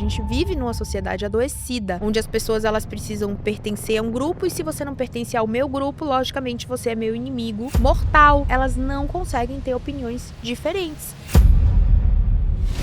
gente vive numa sociedade adoecida, onde as pessoas elas precisam pertencer a um grupo e se você não pertence ao meu grupo, logicamente você é meu inimigo mortal. Elas não conseguem ter opiniões diferentes.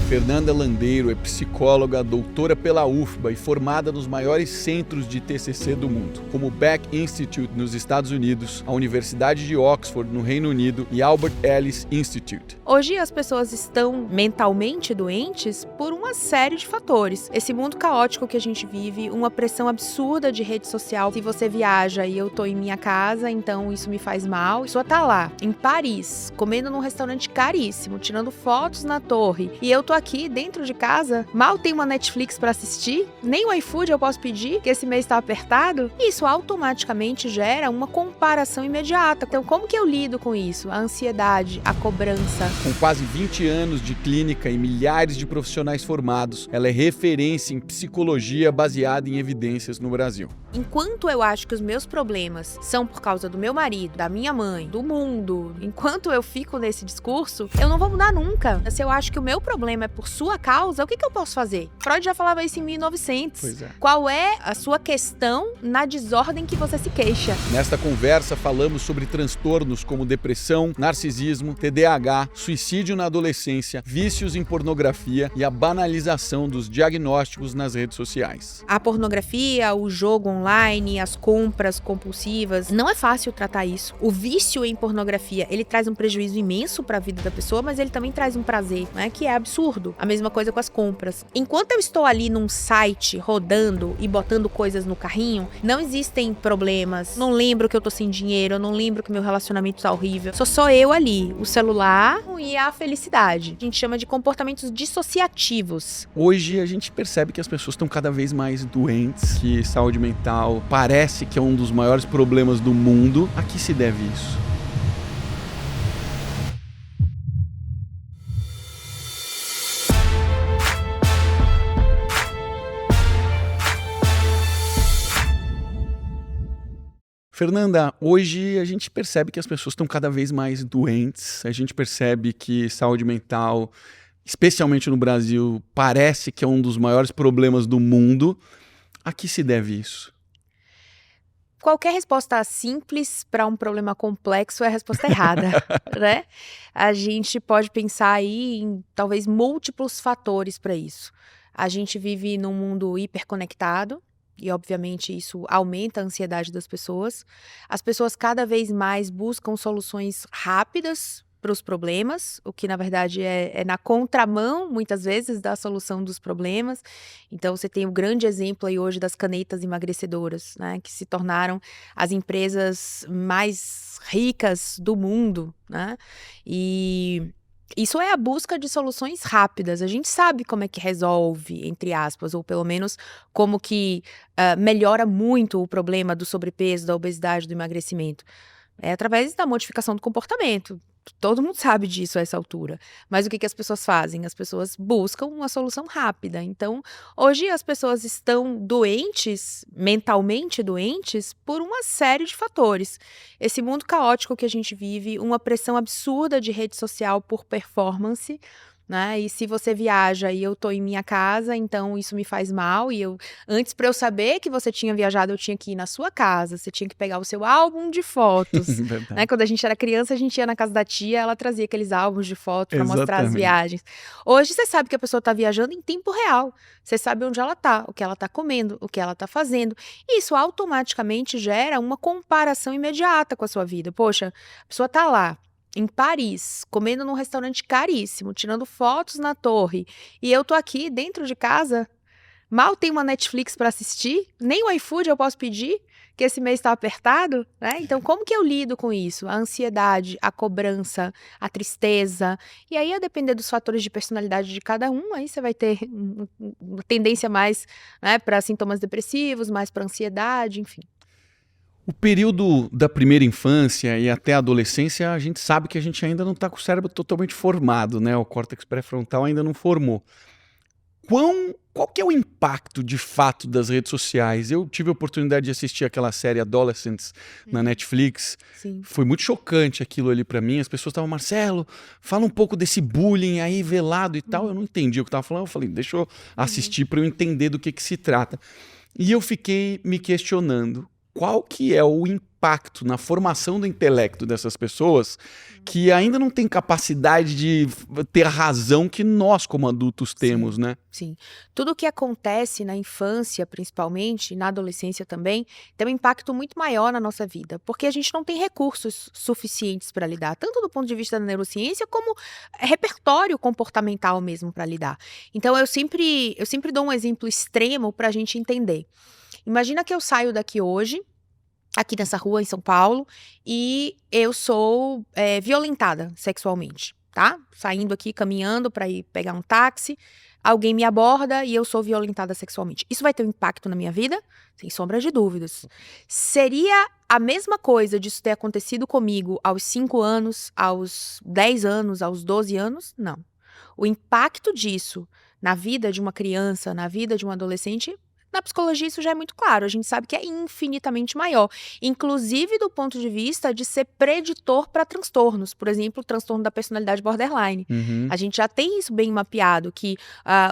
Fernanda Landeiro é psicóloga, doutora pela UFBA e formada nos maiores centros de TCC do mundo, como o Beck Institute nos Estados Unidos, a Universidade de Oxford no Reino Unido e Albert Ellis Institute. Hoje as pessoas estão mentalmente doentes por uma série de fatores. Esse mundo caótico que a gente vive, uma pressão absurda de rede social. Se você viaja e eu tô em minha casa, então isso me faz mal. A pessoa tá lá, em Paris, comendo num restaurante caríssimo, tirando fotos na torre, e eu tô aqui dentro de casa, mal tem uma Netflix pra assistir, nem o iFood eu posso pedir, que esse mês tá apertado. Isso automaticamente gera uma comparação imediata. Então, como que eu lido com isso? A ansiedade, a cobrança. Com quase 20 anos de clínica e milhares de profissionais formados, ela é referência em psicologia baseada em evidências no Brasil. Enquanto eu acho que os meus problemas são por causa do meu marido, da minha mãe, do mundo, enquanto eu fico nesse discurso, eu não vou mudar nunca. Se eu acho que o meu problema é por sua causa, o que eu posso fazer? Freud já falava isso em 1900. Pois é. Qual é a sua questão na desordem que você se queixa? Nesta conversa, falamos sobre transtornos como depressão, narcisismo, TDAH, suicídio na adolescência, vícios em pornografia e a banalização dos diagnósticos nas redes sociais. A pornografia, o jogo online, as compras compulsivas, não é fácil tratar isso. O vício em pornografia, ele traz um prejuízo imenso para a vida da pessoa, mas ele também traz um prazer, né, que é absurdo. A mesma coisa com as compras. Enquanto eu estou ali num site rodando e botando coisas no carrinho, não existem problemas. Não lembro que eu tô sem dinheiro, eu não lembro que meu relacionamento tá horrível. Sou só eu ali, o celular e a felicidade. A gente chama de comportamentos dissociativos. Hoje a gente percebe que as pessoas estão cada vez mais doentes, que saúde mental parece que é um dos maiores problemas do mundo. A que se deve isso? Fernanda, hoje a gente percebe que as pessoas estão cada vez mais doentes, a gente percebe que saúde mental, especialmente no Brasil, parece que é um dos maiores problemas do mundo. A que se deve isso? Qualquer resposta simples para um problema complexo é a resposta errada, né? A gente pode pensar aí em talvez múltiplos fatores para isso. A gente vive num mundo hiperconectado, e obviamente isso aumenta a ansiedade das pessoas. As pessoas cada vez mais buscam soluções rápidas para os problemas, o que na verdade é na contramão, muitas vezes, da solução dos problemas. Então você tem o grande exemplo aí hoje das canetas emagrecedoras, né, que se tornaram as empresas mais ricas do mundo, né, e isso é a busca de soluções rápidas. A gente sabe como é que resolve, entre aspas, ou pelo menos como que melhora muito o problema do sobrepeso, da obesidade, do emagrecimento. É através da modificação do comportamento. Todo mundo sabe disso a essa altura. Mas o que as pessoas fazem? As pessoas buscam uma solução rápida. Então, hoje as pessoas estão doentes, mentalmente doentes, por uma série de fatores. Esse mundo caótico que a gente vive, uma pressão absurda de rede social por performance, né? E se você viaja e eu tô em minha casa, então isso me faz mal. E antes, para eu saber que você tinha viajado, eu tinha que ir na sua casa, você tinha que pegar o seu álbum de fotos. Né? Quando a gente era criança, a gente ia na casa da tia, ela trazia aqueles álbuns de fotos para mostrar as viagens. Hoje você sabe que a pessoa tá viajando em tempo real. Você sabe onde ela tá, o que ela tá comendo, o que ela tá fazendo. E isso automaticamente gera uma comparação imediata com a sua vida. Poxa, a pessoa tá lá em Paris, comendo num restaurante caríssimo, tirando fotos na torre, e eu tô aqui dentro de casa, mal tem uma Netflix para assistir, nem o iFood eu posso pedir, que esse mês tá apertado, né? Então, como que eu lido com isso? A ansiedade, a cobrança, a tristeza, e aí, a depender dos fatores de personalidade de cada um, aí você vai ter uma tendência mais, né, para sintomas depressivos, mais para ansiedade, enfim. O período da primeira infância e até a adolescência, a gente sabe que a gente ainda não está com o cérebro totalmente formado, né? O córtex pré-frontal ainda não formou. Qual que é o impacto de fato das redes sociais? Eu tive a oportunidade de assistir aquela série Adolescents na Netflix. Sim. Foi muito chocante aquilo ali pra mim. As pessoas estavam, Marcelo, fala um pouco desse bullying aí velado e tal. Eu não entendi o que estava falando. Eu falei, deixa eu assistir pra eu entender do que se trata. E eu fiquei me questionando qual que é o impacto na formação do intelecto dessas pessoas que ainda não tem capacidade de ter a razão que nós, como adultos, temos, né? Sim. Tudo o que acontece na infância, principalmente, na adolescência também, tem um impacto muito maior na nossa vida, porque a gente não tem recursos suficientes para lidar, tanto do ponto de vista da neurociência, como repertório comportamental mesmo para lidar. Então, eu sempre dou um exemplo extremo para a gente entender. Imagina que eu saio daqui hoje, aqui nessa rua em São Paulo, e eu sou violentada sexualmente, tá? Saindo aqui, caminhando para ir pegar um táxi, alguém me aborda e eu sou violentada sexualmente. Isso vai ter um impacto na minha vida? Sem sombra de dúvidas. Seria a mesma coisa disso ter acontecido comigo aos 5 anos, aos 10 anos, aos 12 anos? Não. O impacto disso na vida de uma criança, na vida de um adolescente, na psicologia isso já é muito claro, a gente sabe que é infinitamente maior, inclusive do ponto de vista de ser preditor para transtornos, por exemplo, o transtorno da personalidade borderline. A gente já tem isso bem mapeado, que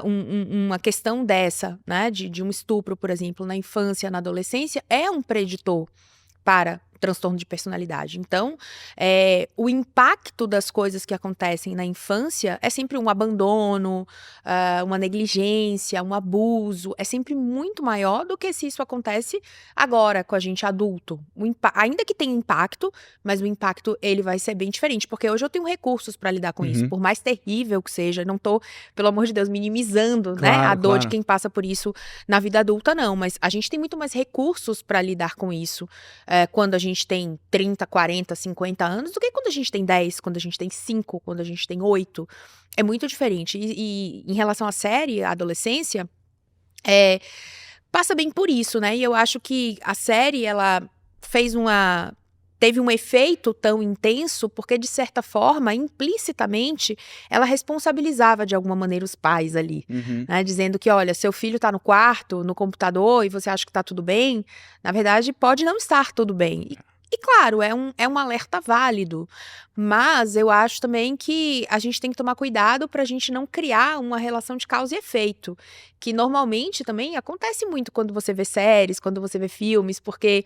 uma questão dessa, né, de um estupro, por exemplo, na infância, na adolescência, é um preditor para transtorno de personalidade. Então, o impacto das coisas que acontecem na infância é sempre um abandono, uma negligência, um abuso, é sempre muito maior do que se isso acontece agora com a gente adulto. Ainda que tenha impacto, mas o impacto ele vai ser bem diferente, porque hoje eu tenho recursos para lidar com isso, por mais terrível que seja, não tô, pelo amor de Deus, minimizando, né, a dor de quem passa por isso na vida adulta, não, mas a gente tem muito mais recursos para lidar com isso quando a gente tem 30, 40, 50 anos do que quando a gente tem 10, quando a gente tem 5, quando a gente tem 8. É muito diferente. E em relação à série, a adolescência, passa bem por isso, né? E eu acho que a série, ela teve um efeito tão intenso porque, de certa forma, implicitamente, ela responsabilizava de alguma maneira os pais ali, né? Dizendo que, olha, seu filho tá no quarto, no computador, e você acha que tá tudo bem, na verdade, pode não estar tudo bem. E claro, é um alerta válido, mas eu acho também que a gente tem que tomar cuidado para a gente não criar uma relação de causa e efeito, que normalmente também acontece muito quando você vê séries, quando você vê filmes, porque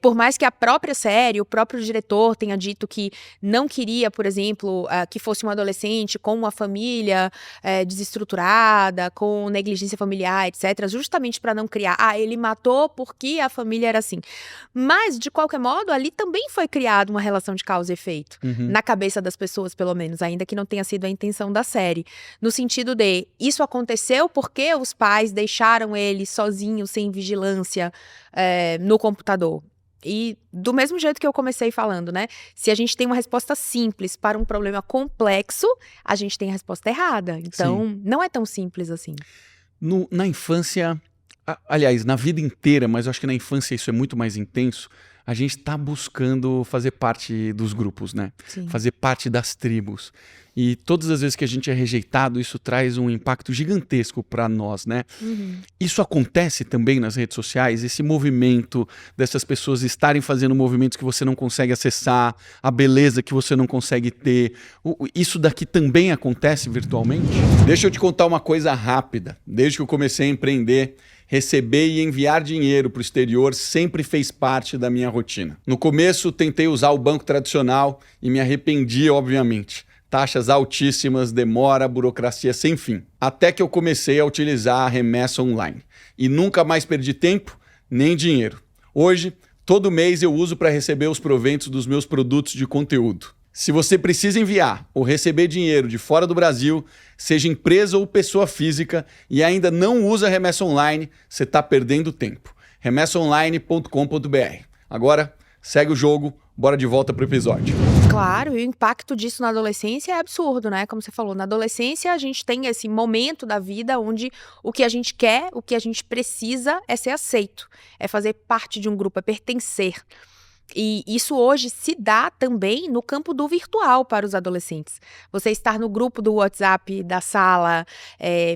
por mais que a própria série, o próprio diretor tenha dito que não queria, por exemplo, que fosse um adolescente com uma família desestruturada, com negligência familiar, etc., justamente para não criar, ele matou porque a família era assim. Mas, de qualquer modo, ali também foi criada uma relação de causa e efeito, na cabeça das pessoas, pelo menos, ainda que não tenha sido a intenção da série. No sentido de, isso aconteceu porque os pais deixaram ele sozinho, sem vigilância, no computador. E do mesmo jeito que eu comecei falando, né? Se a gente tem uma resposta simples para um problema complexo, a gente tem a resposta errada. Então, não é tão simples assim. Na infância, aliás, na vida inteira, mas eu acho que na infância isso é muito mais intenso, a gente está buscando fazer parte dos grupos, né? Sim. Fazer parte das tribos. E todas as vezes que a gente é rejeitado, isso traz um impacto gigantesco para nós, né? Isso acontece também nas redes sociais, esse movimento dessas pessoas estarem fazendo movimentos que você não consegue acessar, a beleza que você não consegue ter. Isso daqui também acontece virtualmente? Deixa eu te contar uma coisa rápida. Desde que eu comecei a empreender, receber e enviar dinheiro para o exterior sempre fez parte da minha rotina. No começo, tentei usar o banco tradicional e me arrependi, obviamente. Taxas altíssimas, demora, burocracia sem fim. Até que eu comecei a utilizar a remessa online. E nunca mais perdi tempo, nem dinheiro. Hoje, todo mês eu uso para receber os proventos dos meus produtos de conteúdo. Se você precisa enviar ou receber dinheiro de fora do Brasil, seja empresa ou pessoa física, e ainda não usa a remessa online, você está perdendo tempo. remessaonline.com.br. Agora, segue o jogo, bora de volta para o episódio. Claro, e o impacto disso na adolescência é absurdo, né? Como você falou, na adolescência a gente tem esse momento da vida onde o que a gente quer, o que a gente precisa é ser aceito, é fazer parte de um grupo, é pertencer. E isso hoje se dá também no campo do virtual para os adolescentes. Você estar no grupo do WhatsApp da sala.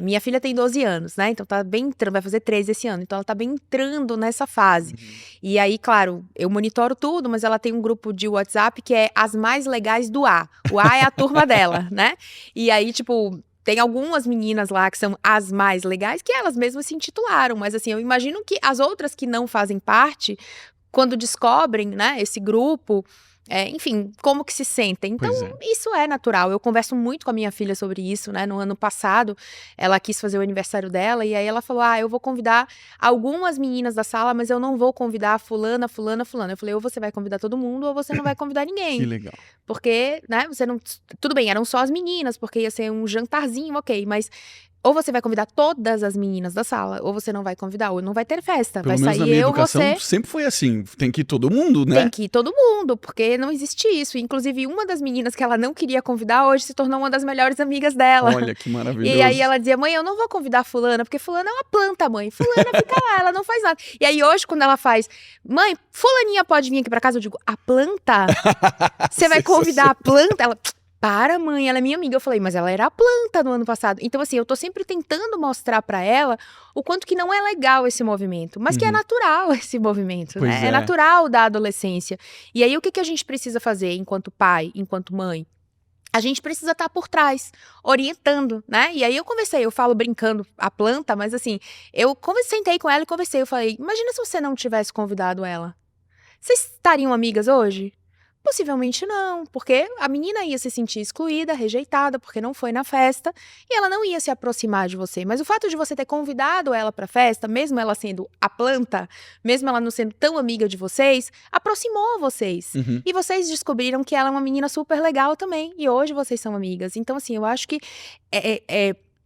Minha filha tem 12 anos, né? Então tá bem entrando, vai fazer 13 esse ano. Então ela tá bem entrando nessa fase. E aí, claro, eu monitoro tudo, mas ela tem um grupo de WhatsApp que é as mais legais do A. O A é a turma dela, né? E aí, tipo, tem algumas meninas lá que são as mais legais que elas mesmas se intitularam. Mas assim, eu imagino que as outras que não fazem parte, quando descobrem, né, esse grupo, enfim, como que se sentem. Então, isso é natural. Eu converso muito com a minha filha sobre isso, né? No ano passado, ela quis fazer o aniversário dela, e aí ela falou, eu vou convidar algumas meninas da sala, mas eu não vou convidar fulana, fulana, fulana. Eu falei, ou você vai convidar todo mundo, ou você não vai convidar ninguém. Que legal. Porque, né, você não... Tudo bem, eram só as meninas, porque ia ser um jantarzinho, ok, mas... Ou você vai convidar todas as meninas da sala, ou você não vai convidar, ou não vai ter festa. Pelo vai menos sair na minha eu, educação você... sempre foi assim, tem que ir todo mundo, né? Tem que ir todo mundo, porque não existe isso. Inclusive, uma das meninas que ela não queria convidar, hoje se tornou uma das melhores amigas dela. Olha, que maravilhoso. E aí ela dizia, mãe, eu não vou convidar fulana, porque fulana é uma planta, mãe. Fulana fica lá, ela não faz nada. E aí hoje, quando ela faz, mãe, fulaninha pode vir aqui pra casa, eu digo, a planta? Você vai convidar a planta? Ela... Para, mãe, ela é minha amiga. Eu falei, mas ela era a planta no ano passado. Então, assim, eu tô sempre tentando mostrar pra ela o quanto que não é legal esse movimento, mas que é natural esse movimento, né? É natural da adolescência. E aí, o que que a gente precisa fazer enquanto pai, enquanto mãe? A gente precisa estar por trás, orientando, né? E aí eu falo brincando a planta, mas assim, sentei com ela e conversei. Eu falei, imagina se você não tivesse convidado ela. Vocês estariam amigas hoje? Possivelmente não, porque a menina ia se sentir excluída, rejeitada, porque não foi na festa, e ela não ia se aproximar de você. Mas o fato de você ter convidado ela para a festa, mesmo ela sendo a planta, mesmo ela não sendo tão amiga de vocês, aproximou vocês. E vocês descobriram que ela é uma menina super legal também, e hoje vocês são amigas. Então, assim, eu acho que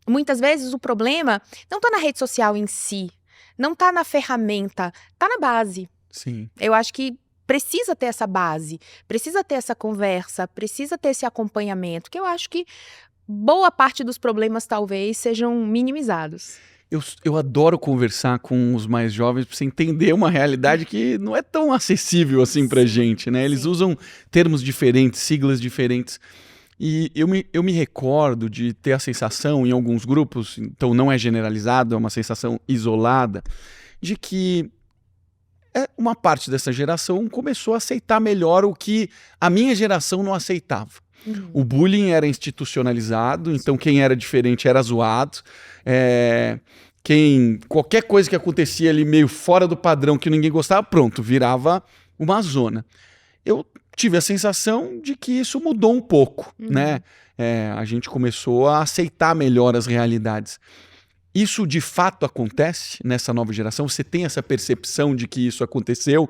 muitas vezes o problema não tá na rede social em si, não tá na ferramenta, tá na base. Sim. Eu acho que precisa ter essa base, precisa ter essa conversa, precisa ter esse acompanhamento, que eu acho que boa parte dos problemas talvez sejam minimizados. Eu adoro conversar com os mais jovens para você entender uma realidade que não é tão acessível assim pra gente, né? Eles usam termos diferentes, siglas diferentes. E eu me recordo de ter a sensação em alguns grupos, então não é generalizado, é uma sensação isolada, de que uma parte dessa geração começou a aceitar melhor o que a minha geração não aceitava. O bullying era institucionalizado, então quem era diferente era zoado. Qualquer coisa que acontecia ali meio fora do padrão que ninguém gostava, pronto, virava uma zona. Eu tive a sensação de que isso mudou um pouco, né? A gente começou a aceitar melhor as realidades. Isso de fato acontece nessa nova geração? Você tem essa percepção de que isso aconteceu?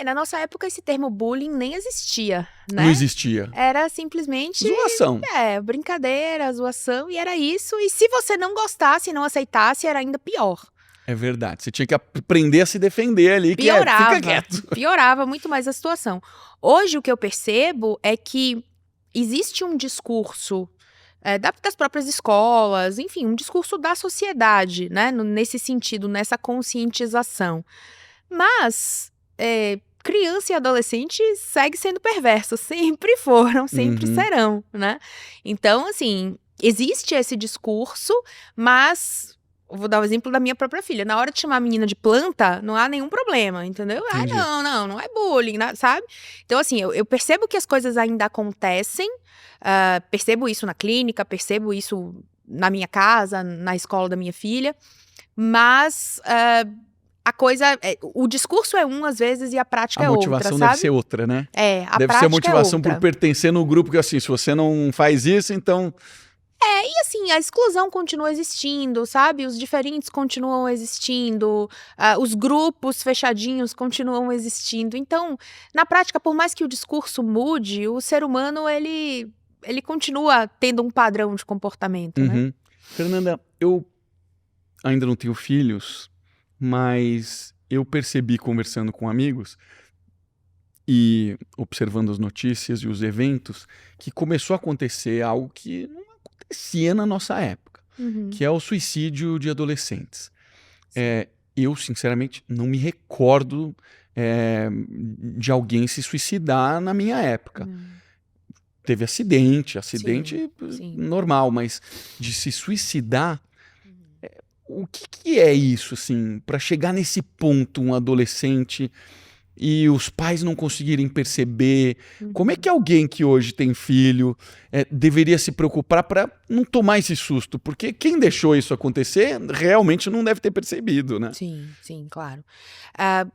Na nossa época esse termo bullying nem existia, né? Não existia. Era simplesmente... zoação. Brincadeira, zoação, e era isso. E se você não gostasse, não aceitasse, era ainda pior. É verdade, você tinha que aprender a se defender ali, Piorava, fica quieto. Piorava muito mais a situação. Hoje o que eu percebo é que existe um discurso... das próprias escolas, enfim, um discurso da sociedade, né, nesse sentido, nessa conscientização. Mas criança e adolescente segue sendo perverso, sempre foram, sempre serão, né? Então, assim, existe esse discurso, mas... Vou dar o exemplo da minha própria filha. Na hora de chamar a menina de planta, não há nenhum problema, entendeu? Entendi. Não é bullying, sabe? Então, assim, eu percebo que as coisas ainda acontecem, percebo isso na clínica, percebo isso na minha casa, na escola da minha filha, mas a coisa... o discurso é um, às vezes, e a prática é outra, sabe? A motivação deve ser outra, né? Deve ser a motivação por pertencer no grupo, que assim, se você não faz isso, então... E assim, a exclusão continua existindo, sabe? Os diferentes continuam existindo, os grupos fechadinhos continuam existindo. Então, na prática, por mais que o discurso mude, o ser humano, ele continua tendo um padrão de comportamento, né? Fernanda, eu ainda não tenho filhos, mas eu percebi conversando com amigos e observando as notícias e os eventos que começou a acontecer algo que não acontecia na nossa época, que é o suicídio de adolescentes. Eu, sinceramente, não me recordo de alguém se suicidar na minha época. Teve acidente Sim. normal, mas de se suicidar, o que é isso, assim, para chegar nesse ponto, um adolescente e os pais não conseguirem perceber? Como é que alguém que hoje tem filho deveria se preocupar para não tomar esse susto? Porque quem deixou isso acontecer realmente não deve ter percebido, né? Sim, claro.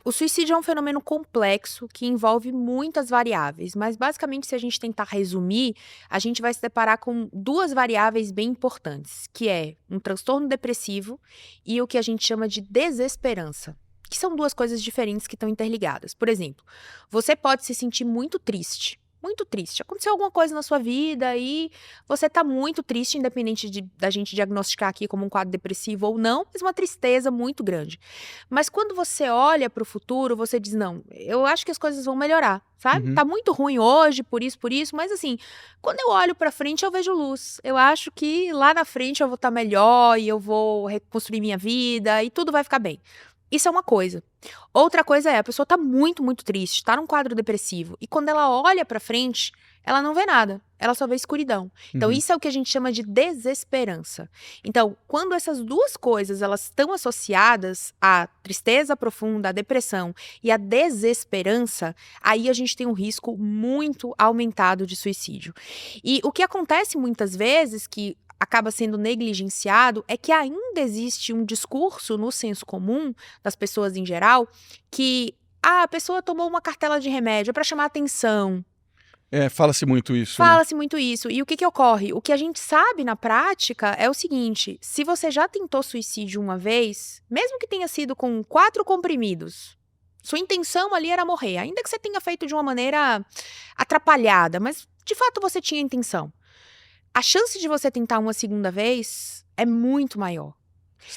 O suicídio é um fenômeno complexo que envolve muitas variáveis, mas basicamente, se a gente tentar resumir, a gente vai se deparar com duas variáveis bem importantes, que é um transtorno depressivo e o que a gente chama de desesperança, que são duas coisas diferentes que estão interligadas. Por exemplo, você pode se sentir muito triste. Muito triste. Aconteceu alguma coisa na sua vida e você tá muito triste, independente da gente diagnosticar aqui como um quadro depressivo ou não, mas uma tristeza muito grande. Mas quando você olha para o futuro, você diz, não, eu acho que as coisas vão melhorar, sabe? Tá muito ruim hoje, por isso, mas assim, quando eu olho para frente, eu vejo luz. Eu acho que lá na frente eu vou estar melhor e eu vou reconstruir minha vida e tudo vai ficar bem. Isso é uma coisa. Outra coisa é, a pessoa tá muito, muito triste, tá num quadro depressivo, e quando ela olha pra frente, ela não vê nada, ela só vê escuridão. Então, isso é o que a gente chama de desesperança. Então, quando essas duas coisas, elas estão associadas à tristeza profunda, à depressão e à desesperança, aí a gente tem um risco muito aumentado de suicídio. E o que acontece muitas vezes, que acaba sendo negligenciado, é que ainda existe um discurso no senso comum das pessoas em geral que a pessoa tomou uma cartela de remédio para chamar atenção. Fala-se muito isso, né? Fala-se muito isso. E o que ocorre? O que a gente sabe na prática é o seguinte: se você já tentou suicídio uma vez, mesmo que tenha sido com 4 comprimidos, sua intenção ali era morrer, ainda que você tenha feito de uma maneira atrapalhada, mas de fato você tinha intenção. A chance de você tentar uma segunda vez é muito maior.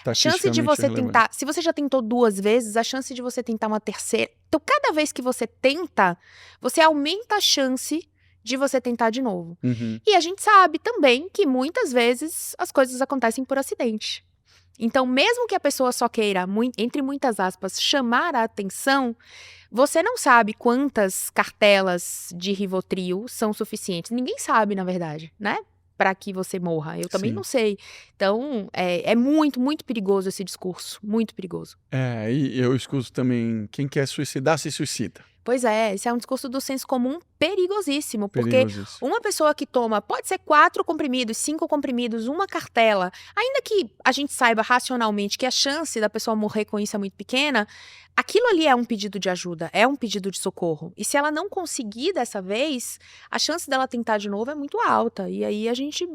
A chance de você tentar, se você já tentou 2 vezes, a chance de você tentar uma terceira. Então, cada vez que você tenta, você aumenta a chance de você tentar de novo. E a gente sabe também que muitas vezes as coisas acontecem por acidente. Então, mesmo que a pessoa só queira, entre muitas aspas, chamar a atenção, você não sabe quantas cartelas de Rivotril são suficientes. Ninguém sabe, na verdade, né? Para que você morra. Eu também não sei. Então, é muito, muito perigoso esse discurso. Muito perigoso. E eu escuto também, quem quer suicidar, se suicida. Pois é, esse é um discurso do senso comum perigosíssimo, porque uma pessoa que toma, pode ser 4 comprimidos, 5 comprimidos, uma cartela, ainda que a gente saiba racionalmente que a chance da pessoa morrer com isso é muito pequena, aquilo ali é um pedido de ajuda, é um pedido de socorro. E se ela não conseguir dessa vez, a chance dela tentar de novo é muito alta. E aí a gente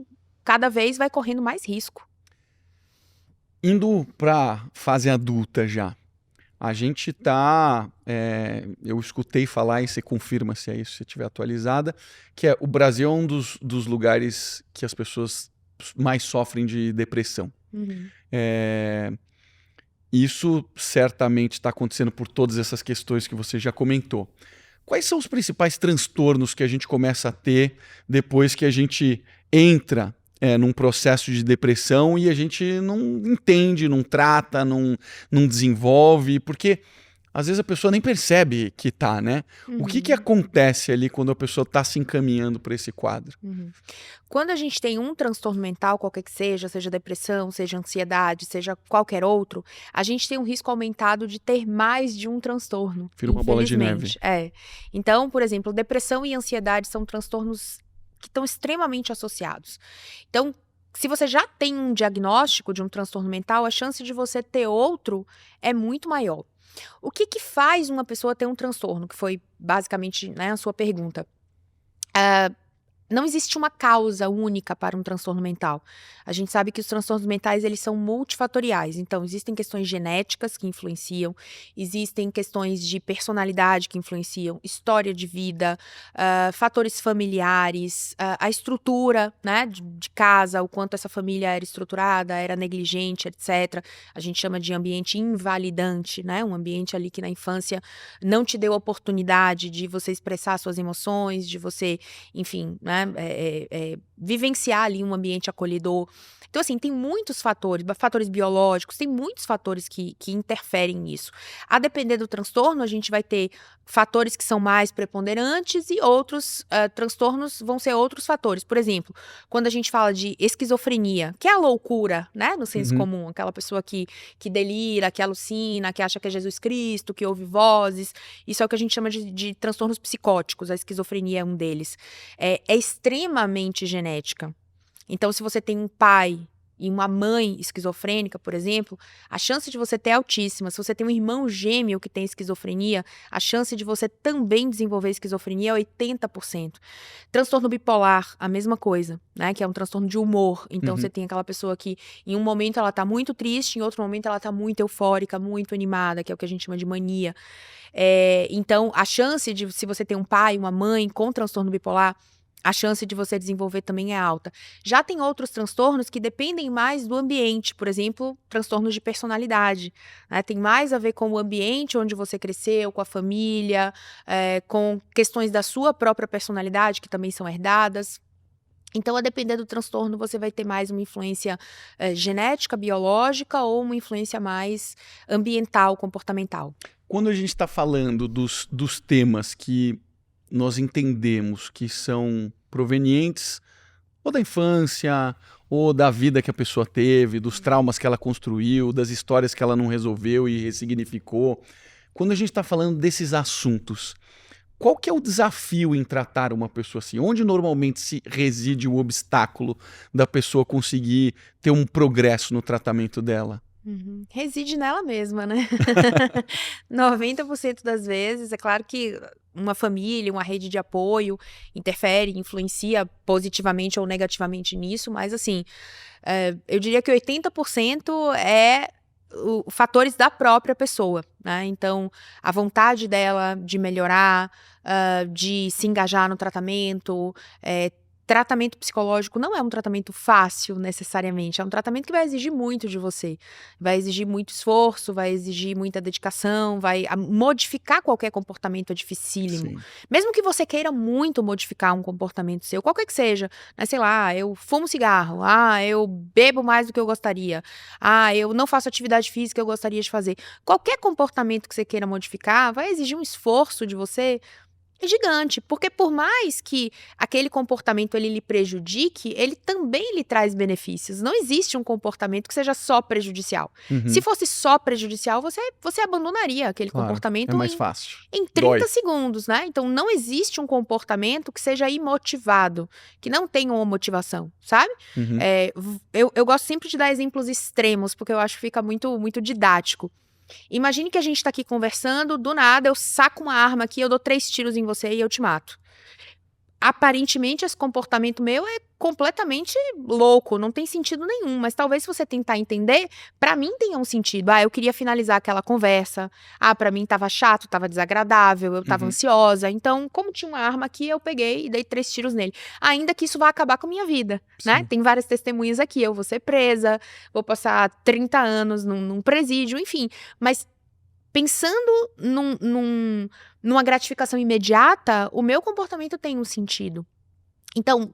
cada vez vai correndo mais risco. Indo para fase adulta já. A gente tá, eu escutei falar, e você confirma se é isso, se estiver atualizada, que o Brasil é um dos lugares que as pessoas mais sofrem de depressão. Isso certamente está acontecendo por todas essas questões que você já comentou. Quais são os principais transtornos que a gente começa a ter depois que a gente entra num processo de depressão e a gente não entende, não trata, não desenvolve, porque às vezes a pessoa nem percebe que tá, né? O que acontece ali quando a pessoa está se encaminhando para esse quadro? Quando a gente tem um transtorno mental, qualquer que seja depressão, seja ansiedade, seja qualquer outro, a gente tem um risco aumentado de ter mais de um transtorno. Vira uma bola de neve. Então, por exemplo, depressão e ansiedade são transtornos que estão extremamente associados. Então, se você já tem um diagnóstico de um transtorno mental, a chance de você ter outro é muito maior. O que faz uma pessoa ter um transtorno? Que foi basicamente, né, a sua pergunta. Não existe uma causa única para um transtorno mental. A gente sabe que os transtornos mentais, eles são multifatoriais. Então, existem questões genéticas que influenciam, existem questões de personalidade que influenciam, história de vida, fatores familiares, a estrutura, né, de casa, o quanto essa família era estruturada, era negligente, etc. A gente chama de ambiente invalidante, né, um ambiente ali que na infância não te deu oportunidade de você expressar suas emoções, de você, enfim, né, né? Vivenciar ali um ambiente acolhedor. Então, assim, tem muitos fatores biológicos, tem muitos fatores que interferem nisso. A depender do transtorno, a gente vai ter fatores que são mais preponderantes e outros transtornos vão ser outros fatores. Por exemplo, quando a gente fala de esquizofrenia, que é a loucura, né, no senso comum, aquela pessoa que delira, que alucina, que acha que é Jesus Cristo, que ouve vozes, isso é o que a gente chama de transtornos psicóticos, a esquizofrenia é um deles. É extremamente genética. Então, se você tem um pai e uma mãe esquizofrênica, por exemplo, a chance de você ter é altíssima. Se você tem um irmão gêmeo que tem esquizofrenia, a chance de você também desenvolver esquizofrenia é 80%. Transtorno bipolar, a mesma coisa, né? Que é um transtorno de humor. Então, você tem aquela pessoa que em um momento ela tá muito triste, em outro momento ela tá muito eufórica, muito animada, que é o que a gente chama de mania. Então, a chance de, se você tem um pai, uma mãe com transtorno bipolar, a chance de você desenvolver também é alta. Já tem outros transtornos que dependem mais do ambiente, por exemplo, transtornos de personalidade, né? Tem mais a ver com o ambiente onde você cresceu, com a família, com questões da sua própria personalidade, que também são herdadas. Então, a depender do transtorno, você vai ter mais uma influência genética, biológica ou uma influência mais ambiental, comportamental. Quando a gente está falando dos temas que nós entendemos que são provenientes ou da infância, ou da vida que a pessoa teve, dos traumas que ela construiu, das histórias que ela não resolveu e ressignificou. Quando a gente está falando desses assuntos, qual que é o desafio em tratar uma pessoa assim? Onde normalmente se reside o obstáculo da pessoa conseguir ter um progresso no tratamento dela? Reside nela mesma, né? 90% das vezes, é claro que uma família, uma rede de apoio interfere, influencia positivamente ou negativamente nisso, mas assim, eu diria que 80% é fatores da própria pessoa, né? Então, a vontade dela de melhorar, de se engajar no tratamento, tratamento psicológico não é um tratamento fácil, necessariamente. É um tratamento que vai exigir muito de você. Vai exigir muito esforço, vai exigir muita dedicação, modificar qualquer comportamento é dificílimo. Sim. Mesmo que você queira muito modificar um comportamento seu, qualquer que seja, né? Sei lá, eu fumo cigarro, eu bebo mais do que eu gostaria, eu não faço atividade física que eu gostaria de fazer. Qualquer comportamento que você queira modificar vai exigir um esforço de você gigante, porque por mais que aquele comportamento ele lhe prejudique, ele também lhe traz benefícios. Não existe um comportamento que seja só prejudicial. Se fosse só prejudicial, você abandonaria aquele comportamento é mais fácil. em 30 segundos, né? Então não existe um comportamento que seja imotivado, que não tenha uma motivação, sabe? Eu gosto sempre de dar exemplos extremos, porque eu acho que fica muito, muito didático. Imagine que a gente tá aqui conversando, do nada eu saco uma arma aqui, eu dou 3 tiros em você e eu te mato. Aparentemente, esse comportamento meu é completamente louco, não tem sentido nenhum, mas talvez se você tentar entender, pra mim tenha um sentido. Eu queria finalizar aquela conversa, pra mim tava chato, tava desagradável, eu tava ansiosa, então, como tinha uma arma aqui, eu peguei e dei 3 tiros nele. Ainda que isso vá acabar com a minha vida, né? Tem várias testemunhas aqui, eu vou ser presa, vou passar 30 anos num presídio, enfim, mas pensando numa gratificação imediata, o meu comportamento tem um sentido. Então,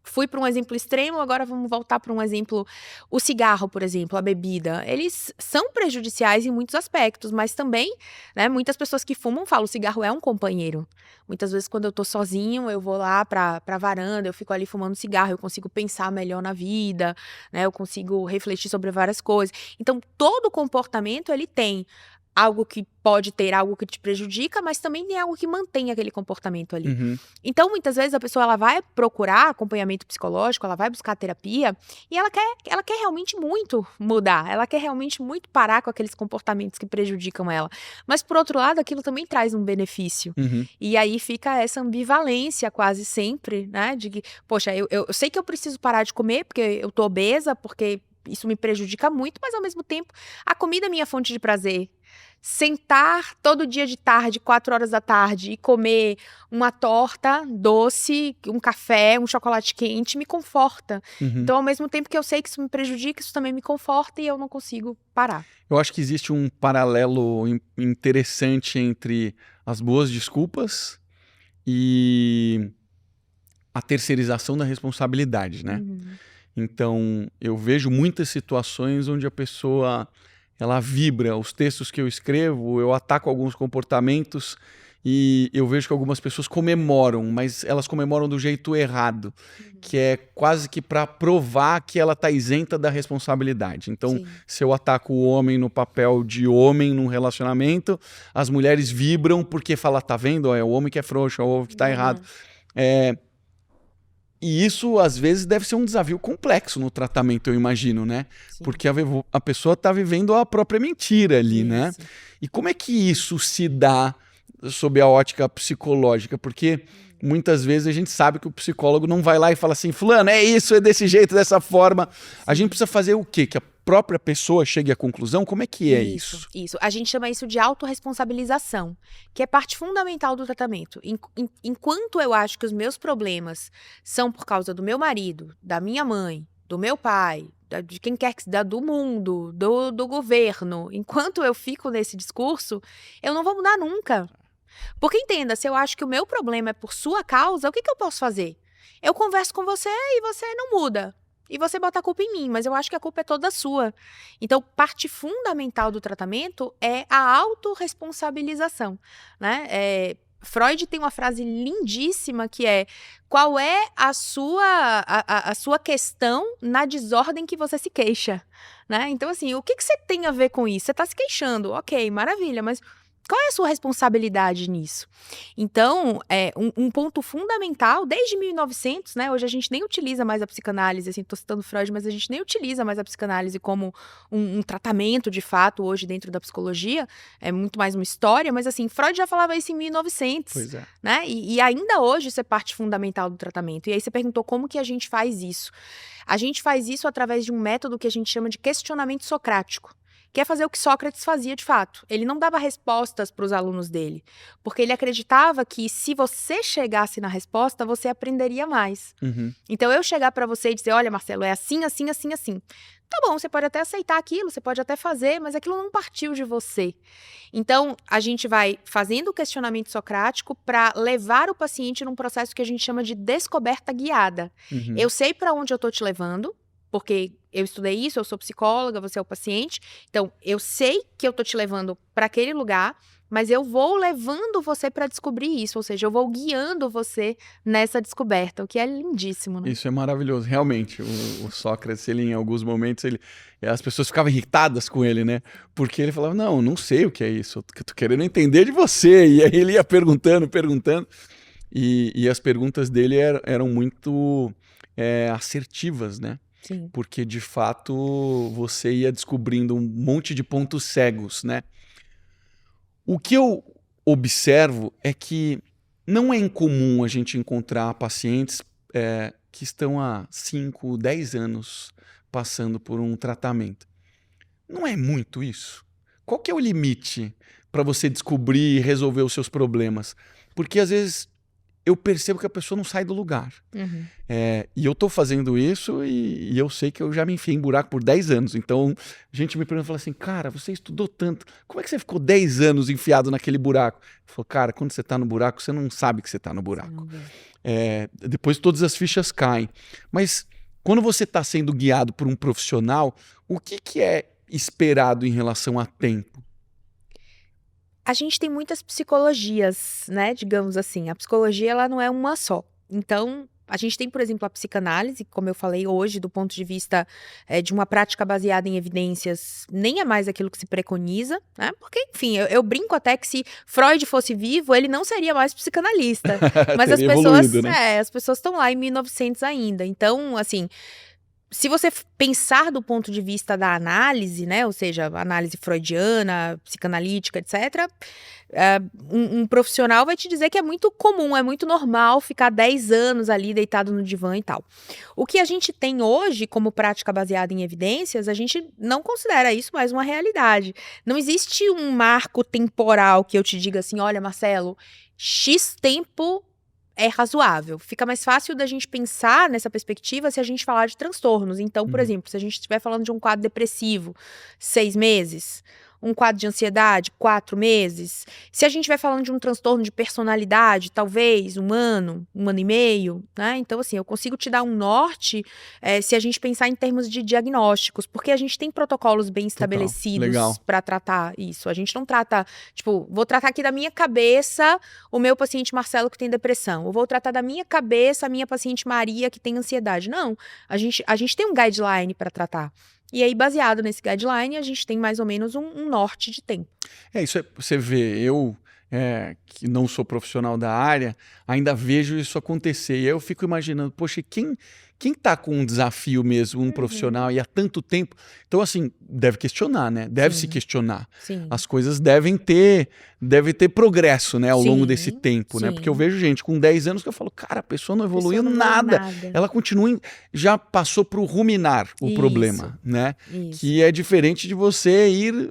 fui para um exemplo extremo, agora vamos voltar para um exemplo. O cigarro, por exemplo, a bebida, eles são prejudiciais em muitos aspectos, mas também, né, muitas pessoas que fumam falam, o cigarro é um companheiro. Muitas vezes, quando eu tô sozinho, eu vou lá pra varanda, eu fico ali fumando cigarro, eu consigo pensar melhor na vida, né, eu consigo refletir sobre várias coisas. Então, todo comportamento, ele tem algo que pode ter algo que te prejudica, mas também tem algo que mantém aquele comportamento ali. Então, muitas vezes, a pessoa ela vai procurar acompanhamento psicológico, ela vai buscar terapia, e ela quer realmente muito mudar, ela quer realmente muito parar com aqueles comportamentos que prejudicam ela. Mas, por outro lado, aquilo também traz um benefício. E aí fica essa ambivalência quase sempre, né? De que, poxa, eu sei que eu preciso parar de comer porque eu tô obesa, porque isso me prejudica muito, mas ao mesmo tempo, a comida é minha fonte de prazer. Sentar todo dia de tarde, 4 horas da tarde, e comer uma torta doce, um café, um chocolate quente, me conforta. Então, ao mesmo tempo que eu sei que isso me prejudica, isso também me conforta e eu não consigo parar. Eu acho que existe um paralelo interessante entre as boas desculpas e a terceirização da responsabilidade, né? Uhum. Então, eu vejo muitas situações onde a pessoa, ela vibra. Os textos que eu escrevo, eu ataco alguns comportamentos e eu vejo que algumas pessoas comemoram, mas elas comemoram do jeito errado, que é quase que para provar que ela está isenta da responsabilidade. Então, Sim. se eu ataco o homem no papel de homem num relacionamento, as mulheres vibram porque fala, tá vendo? Ó, é o homem que é frouxo, é o homem que está errado. E isso, às vezes, deve ser um desafio complexo no tratamento, eu imagino, né? Sim. Porque a pessoa está vivendo a própria mentira ali, né? Isso. E como é que isso se dá sob a ótica psicológica? Porque muitas vezes a gente sabe que o psicólogo não vai lá e fala assim, fulano, é isso, é desse jeito, dessa forma. A gente precisa fazer o quê? Que a própria pessoa chegue à conclusão? Como é que é isso? Isso. A gente chama isso de autorresponsabilização, que é parte fundamental do tratamento. Enquanto eu acho que os meus problemas são por causa do meu marido, da minha mãe, do meu pai, de quem quer que seja, do mundo, do governo, enquanto eu fico nesse discurso, eu não vou mudar nunca. Porque entenda, se eu acho que o meu problema é por sua causa, o que eu posso fazer? Eu converso com você e você não muda. E você bota a culpa em mim, mas eu acho que a culpa é toda sua. Então, parte fundamental do tratamento é a autorresponsabilização, né? Freud tem uma frase lindíssima que é: qual é a sua questão na desordem que você se queixa, né? Então, assim, o que você tem a ver com isso? Você está se queixando, ok, maravilha, mas qual é a sua responsabilidade nisso? Então, um ponto fundamental, desde 1900, né? Hoje a gente nem utiliza mais a psicanálise, assim, tô citando Freud, mas a gente nem utiliza mais a psicanálise como um tratamento, de fato, hoje dentro da psicologia. É muito mais uma história, mas assim, Freud já falava isso em 1900. Pois é. Né? E ainda hoje isso é parte fundamental do tratamento. E aí você perguntou como que a gente faz isso. A gente faz isso através de um método que a gente chama de questionamento socrático, que é fazer o que Sócrates fazia de fato. Ele não dava respostas para os alunos dele, porque ele acreditava que se você chegasse na resposta, você aprenderia mais. Uhum. Então, eu chegar para você e dizer, olha, Marcelo, é assim, assim, assim, assim. Tá bom, você pode até aceitar aquilo, você pode até fazer, mas aquilo não partiu de você. Então, a gente vai fazendo o questionamento socrático para levar o paciente num processo que a gente chama de descoberta guiada. Uhum. Eu sei para onde eu tô te levando, porque eu estudei isso, eu sou psicóloga, você é o paciente. Então, eu sei que eu tô te levando para aquele lugar, mas eu vou levando você para descobrir isso, ou seja, eu vou guiando você nessa descoberta, o que é lindíssimo, né? Isso é maravilhoso, realmente. O Sócrates, ele, em alguns momentos, as pessoas ficavam irritadas com ele, né? Porque ele falava, não sei o que é isso, eu tô querendo entender de você. E aí ele ia perguntando, e as perguntas dele eram muito assertivas, né? Sim. Porque, de fato, você ia descobrindo um monte de pontos cegos, né? O que eu observo é que não é incomum a gente encontrar pacientes que estão há 5, 10 anos passando por um tratamento. Não é muito isso? Qual que é o limite para você descobrir e resolver os seus problemas? Porque, às vezes, eu percebo que a pessoa não sai do lugar. Uhum. E eu estou fazendo isso e eu sei que eu já me enfiei em buraco por 10 anos. Então, a gente me pergunta, fala assim, cara, você estudou tanto, como é que você ficou 10 anos enfiado naquele buraco? Eu falo, cara, quando você está no buraco, você não sabe que você está no buraco. Depois todas as fichas caem. Mas quando você está sendo guiado por um profissional, o que é esperado em relação a tempo? A gente tem muitas psicologias, né, digamos assim. A psicologia, ela não é uma só. Então, a gente tem, por exemplo, a psicanálise, como eu falei hoje, do ponto de vista de uma prática baseada em evidências, nem é mais aquilo que se preconiza, né? Porque, enfim, eu brinco até que se Freud fosse vivo, ele não seria mais psicanalista. Mas as pessoas, evoluído, né? as pessoas estão lá em 1900 ainda. Então, assim, se você pensar do ponto de vista da análise, né, ou seja, análise freudiana, psicanalítica, etc., um profissional vai te dizer que é muito comum, é muito normal ficar 10 anos ali deitado no divã e tal. O que a gente tem hoje como prática baseada em evidências, a gente não considera isso mais uma realidade. Não existe um marco temporal que eu te diga assim, olha, Marcelo, X tempo é razoável. Fica mais fácil da gente pensar nessa perspectiva se a gente falar de transtornos. Então, por exemplo, se a gente estiver falando de um quadro depressivo, 6 meses, Um quadro de ansiedade, 4 meses. Se a gente vai falando de um transtorno de personalidade, talvez 1 ano, 1 ano e meio, né? Então, assim, eu consigo te dar um norte se a gente pensar em termos de diagnósticos, porque a gente tem protocolos bem estabelecidos para tratar isso. A gente não trata, tipo, vou tratar aqui da minha cabeça o meu paciente Marcelo que tem depressão, ou vou tratar da minha cabeça a minha paciente Maria que tem ansiedade. Não, a gente tem um guideline para tratar. E aí, baseado nesse guideline, a gente tem mais ou menos um norte de tempo. Isso você vê, eu que não sou profissional da área, ainda vejo isso acontecer. E aí eu fico imaginando, poxa, quem tá com um desafio mesmo, um profissional, e há tanto tempo? Então, assim, deve questionar, né? Deve se questionar. Sim. As coisas devem ter progresso, né, ao longo desse tempo, né? Porque eu vejo gente com 10 anos que eu falo, cara, a pessoa não evoluiu nada. Ela continua, já passou pro ruminar o problema, né? Isso. Que é diferente de você ir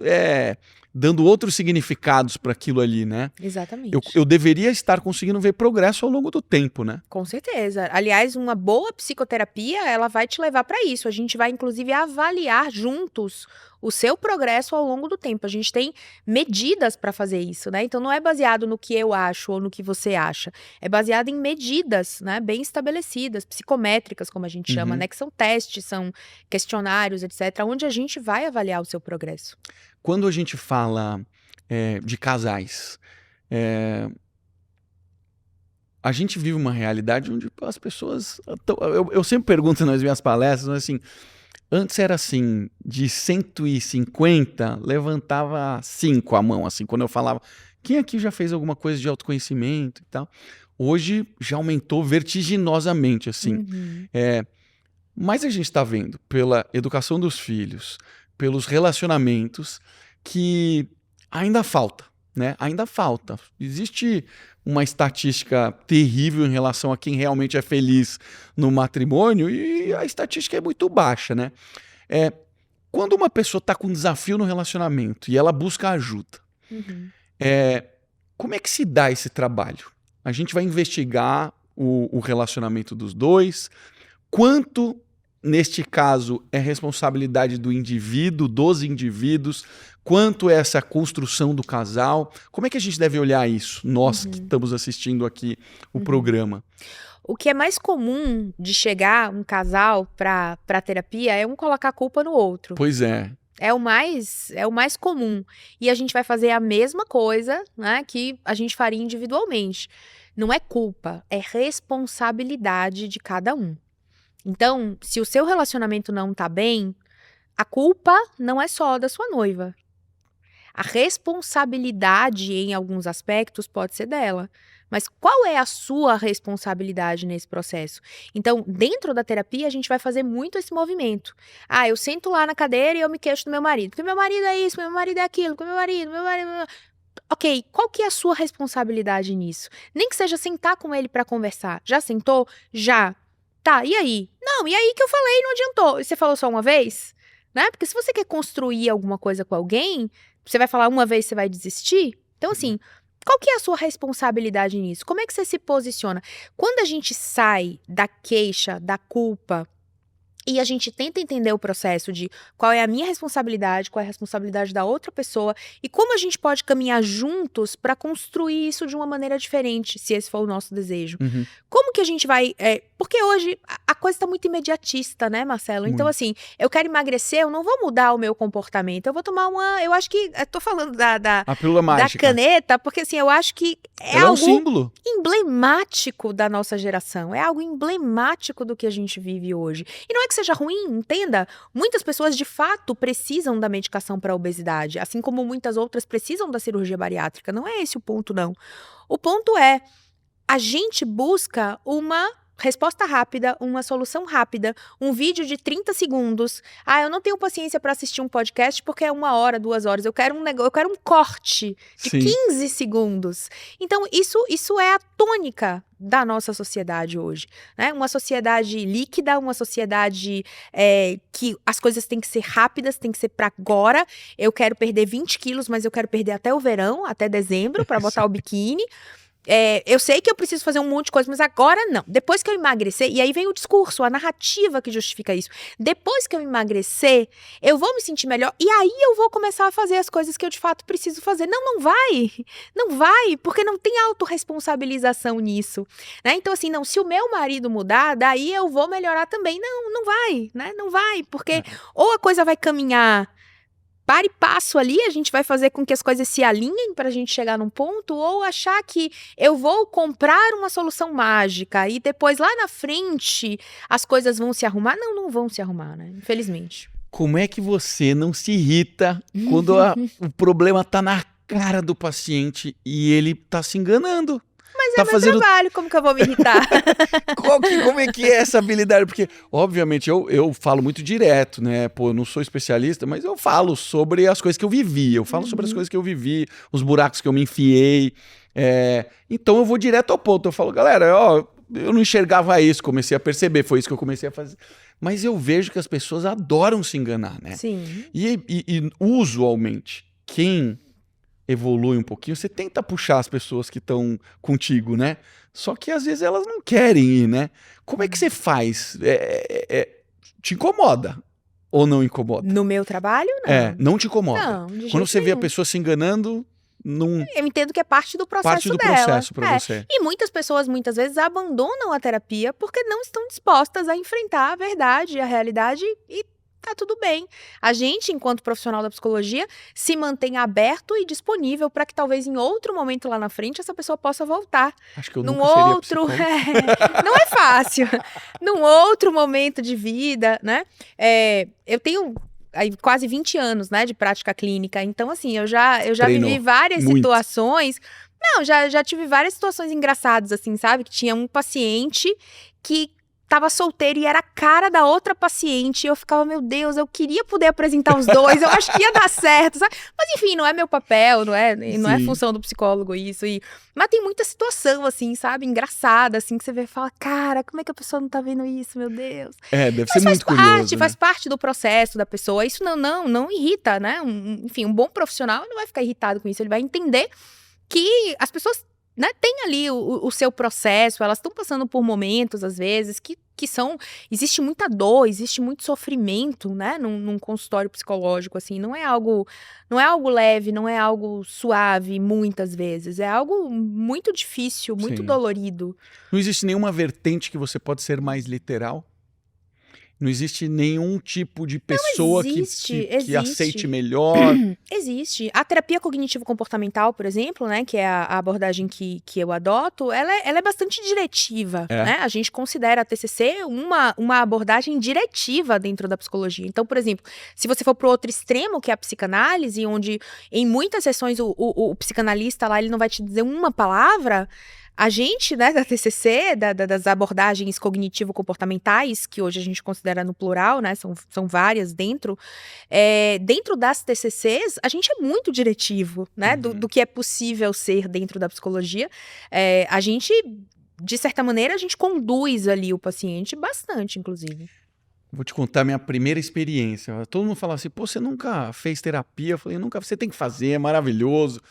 dando outros significados para aquilo ali, né? Exatamente. Eu deveria estar conseguindo ver progresso ao longo do tempo, né? Com certeza. Aliás, uma boa psicoterapia, ela vai te levar para isso. A gente vai, inclusive, avaliar juntos o seu progresso ao longo do tempo. A gente tem medidas para fazer isso, né? Então, não é baseado no que eu acho ou no que você acha. É baseado em medidas, né? Bem estabelecidas, psicométricas, como a gente chama, né? Que são testes, são questionários, etc., onde a gente vai avaliar o seu progresso. Quando a gente fala de casais, a gente vive uma realidade onde as pessoas... Eu sempre pergunto nas minhas palestras, mas assim, antes era assim, de 150, levantava 5 a mão, assim, quando eu falava, quem aqui já fez alguma coisa de autoconhecimento e tal? Hoje já aumentou vertiginosamente, assim. Mas a gente está vendo, pela educação dos filhos, pelos relacionamentos, que ainda falta, né? Ainda falta. Existe uma estatística terrível em relação a quem realmente é feliz no matrimônio e a estatística é muito baixa, né? Quando uma pessoa está com um desafio no relacionamento e ela busca ajuda, como é que se dá esse trabalho? A gente vai investigar o relacionamento dos dois, quanto, neste caso, é responsabilidade do indivíduo, dos indivíduos, quanto é essa construção do casal. Como é que a gente deve olhar isso, nós que estamos assistindo aqui o programa? O que é mais comum de chegar um casal para terapia é um colocar a culpa no outro. Pois é. É o mais comum. E a gente vai fazer a mesma coisa, né, que a gente faria individualmente. Não é culpa, é responsabilidade de cada um. Então, se o seu relacionamento não tá bem, a culpa não é só da sua noiva. A responsabilidade, em alguns aspectos, pode ser dela. Mas qual é a sua responsabilidade nesse processo? Então, dentro da terapia, a gente vai fazer muito esse movimento. Ah, eu sento lá na cadeira e eu me queixo do meu marido. Porque meu marido é isso, meu marido é aquilo, porque meu marido... Ok, qual que é a sua responsabilidade nisso? Nem que seja sentar com ele para conversar. Já sentou? Já. Tá, e aí? Não, e aí que eu falei, não adiantou. E você falou só uma vez? Né? Porque se você quer construir alguma coisa com alguém, você vai falar uma vez, você vai desistir? Então, assim, qual que é a sua responsabilidade nisso? Como é que você se posiciona? Quando a gente sai da queixa, da culpa, e a gente tenta entender o processo de qual é a minha responsabilidade, qual é a responsabilidade da outra pessoa e como a gente pode caminhar juntos para construir isso de uma maneira diferente, se esse for o nosso desejo. Como que a gente vai... porque hoje a coisa está muito imediatista, né, Marcelo? Então, assim, eu quero emagrecer, eu não vou mudar o meu comportamento, eu vou tomar eu acho que... tô falando a pílula mágica. Da caneta, porque assim, eu acho que ela algo é um símbolo emblemático da nossa geração, é algo emblemático do que a gente vive hoje. E não é que seja ruim, entenda. Muitas pessoas, de fato, precisam da medicação para a obesidade, assim como muitas outras precisam da cirurgia bariátrica. Não é esse o ponto, não. O ponto é, a gente busca uma resposta rápida, uma solução rápida, um vídeo de 30 segundos. Ah, eu não tenho paciência para assistir um podcast porque é 1 hora, 2 horas. Eu quero um corte de 15 segundos. Então, isso é a tônica da nossa sociedade hoje, né? Uma sociedade líquida, uma sociedade que as coisas têm que ser rápidas, tem que ser para agora. Eu quero perder 20 quilos, mas eu quero perder até o verão, até dezembro, para botar o biquíni. eu sei que eu preciso fazer um monte de coisa, mas agora não. Depois que eu emagrecer, e aí vem o discurso, a narrativa que justifica isso. Depois que eu emagrecer, eu vou me sentir melhor e aí eu vou começar a fazer as coisas que eu de fato preciso fazer. Não, não vai. Não vai, porque não tem autorresponsabilização nisso, né? Então assim, não, se o meu marido mudar, daí eu vou melhorar também. Não, não vai, né? Não vai, porque ou a coisa vai caminhar para e passo ali, a gente vai fazer com que as coisas se alinhem para a gente chegar num ponto, ou achar que eu vou comprar uma solução mágica e depois lá na frente as coisas vão se arrumar. Não, não vão se arrumar, né? Infelizmente. Como é que você não se irrita quando o problema tá na cara do paciente e ele tá se enganando? Mas tá é meu trabalho, como que eu vou me irritar? Como é que é essa habilidade? Porque, obviamente, eu falo muito direto, né? Pô, eu não sou especialista, mas eu falo sobre as coisas que eu vivi. Eu falo sobre as coisas que eu vivi, os buracos que eu me enfiei. Então eu vou direto ao ponto. Eu falo, galera, ó, eu não enxergava isso, comecei a perceber, foi isso que eu comecei a fazer. Mas eu vejo que as pessoas adoram se enganar, né? Sim. E usualmente, quem evolui um pouquinho, você tenta puxar as pessoas que estão contigo, né? Só que às vezes elas não querem ir, né? Como é que você faz? Te incomoda ou não incomoda? No meu trabalho, não. Não te incomoda. Não, de Quando jeito você vê a nenhum. pessoa se enganando, não... Eu entendo que é parte do processo Parte do dela. processo pra você. E muitas pessoas, muitas vezes, abandonam a terapia porque não estão dispostas a enfrentar a verdade, a realidade, e tá tudo bem. A gente, enquanto profissional da psicologia, se mantém aberto e disponível para que talvez em outro momento lá na frente essa pessoa possa voltar. Acho que eu nunca seria outro, psicólogo. não é fácil. Num outro momento de vida, né? Eu tenho aí, quase 20 anos, né, de prática clínica. Então, assim, eu já vivi várias situações. Não, já tive várias situações engraçadas, assim, sabe? Que tinha um paciente que tava solteiro e era a cara da outra paciente. E eu ficava, meu Deus, eu queria poder apresentar os dois. Eu acho que ia dar certo, sabe? Mas, enfim, não é meu papel, não é função do psicólogo isso. Mas tem muita situação, assim, sabe? Engraçada, assim, que você vê e fala, cara, como é que a pessoa não tá vendo isso, meu Deus? Deve ser muito curioso, né? Faz parte do processo da pessoa. Isso não irrita, né? Enfim, um bom profissional não vai ficar irritado com isso. Ele vai entender que as pessoas, né, tem ali o seu processo, elas estão passando por momentos, às vezes, que são... Existe muita dor, existe muito sofrimento, né, num consultório psicológico, assim. Não é algo leve, não é algo suave, muitas vezes. É algo muito difícil, muito dolorido. Não existe nenhuma vertente que você pode ser mais literal? Não existe nenhum tipo de pessoa que aceite melhor? Existe. A terapia cognitivo-comportamental, por exemplo, né, que é a abordagem que eu adoto, ela é bastante diretiva, né? A gente considera a TCC uma abordagem diretiva dentro da psicologia. Então, por exemplo, se você for para o outro extremo, que é a psicanálise, onde em muitas sessões o psicanalista lá, ele não vai te dizer uma palavra... A gente, né, da TCC, das abordagens cognitivo-comportamentais, que hoje a gente considera no plural, né, são várias dentro das TCCs, a gente é muito diretivo, né, do que é possível ser dentro da psicologia. A gente, de certa maneira, a gente conduz ali o paciente bastante, inclusive. Vou te contar minha primeira experiência. Todo mundo fala assim, pô, você nunca fez terapia? Eu falei, nunca, você tem que fazer, é maravilhoso. Eu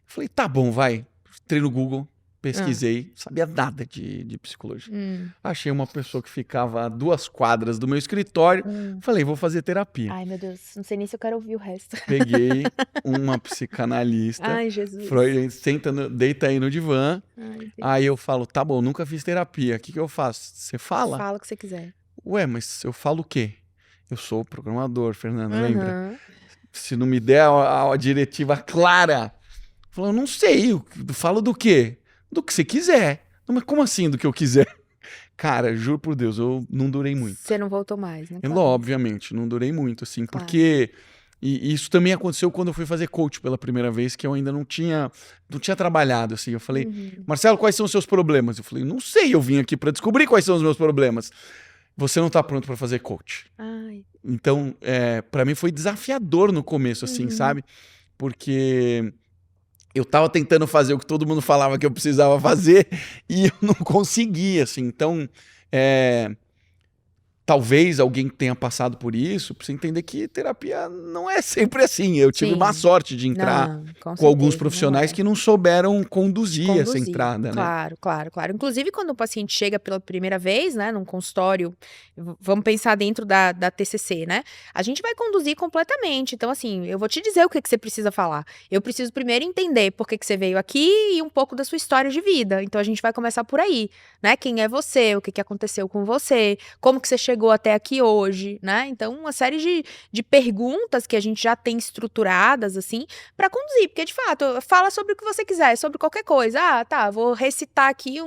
falei, tá bom, vai. Entrei no Google. Pesquisei, sabia nada de psicologia. Achei uma pessoa que ficava a 2 quadras do meu escritório. Falei, vou fazer terapia. Ai, meu Deus, não sei nem se eu quero ouvir o resto. Peguei uma psicanalista. Ai, Jesus. Falei, deita aí no divã. Ai, aí eu falo, tá bom, nunca fiz terapia. O que eu faço? Você fala? Fala o que você quiser. Ué, mas eu falo o quê? Eu sou programador, Fernanda, lembra? Se não me der a diretiva clara. Falou, não sei, eu falo do quê? Do que você quiser. Não, mas como assim do que eu quiser? Cara, juro por Deus, eu não durei muito. Você não voltou mais, né? Claro. Obviamente, não durei muito, assim, claro. Porque... E isso também aconteceu quando eu fui fazer coach pela primeira vez, que eu ainda não tinha trabalhado, assim. Eu falei, Marcelo, quais são os seus problemas? Eu falei, não sei, eu vim aqui para descobrir quais são os meus problemas. Você não tá pronto para fazer coach. Ai. Então, para mim foi desafiador no começo, assim, sabe? Porque... eu tava tentando fazer o que todo mundo falava que eu precisava fazer e eu não conseguia, assim. Então, talvez alguém tenha passado por isso, pra você entender que terapia não é sempre assim. Eu tive má Sim. sorte de entrar Não, com com alguns certeza, profissionais não é. que não souberam conduzir essa Conduzir. entrada, né? Claro, claro, claro. Inclusive, quando o paciente chega pela primeira vez, né, num consultório, vamos pensar dentro da TCC, né? A gente vai conduzir completamente. Então, assim, eu vou te dizer o que você precisa falar. Eu preciso primeiro entender por que você veio aqui e um pouco da sua história de vida. Então, a gente vai começar por aí, né? Quem é você? O que aconteceu com você? Como que você chegou até aqui hoje, né? Então, uma série de perguntas que a gente já tem estruturadas, assim, para conduzir. Porque, de fato, fala sobre o que você quiser, sobre qualquer coisa. Ah, tá, vou recitar aqui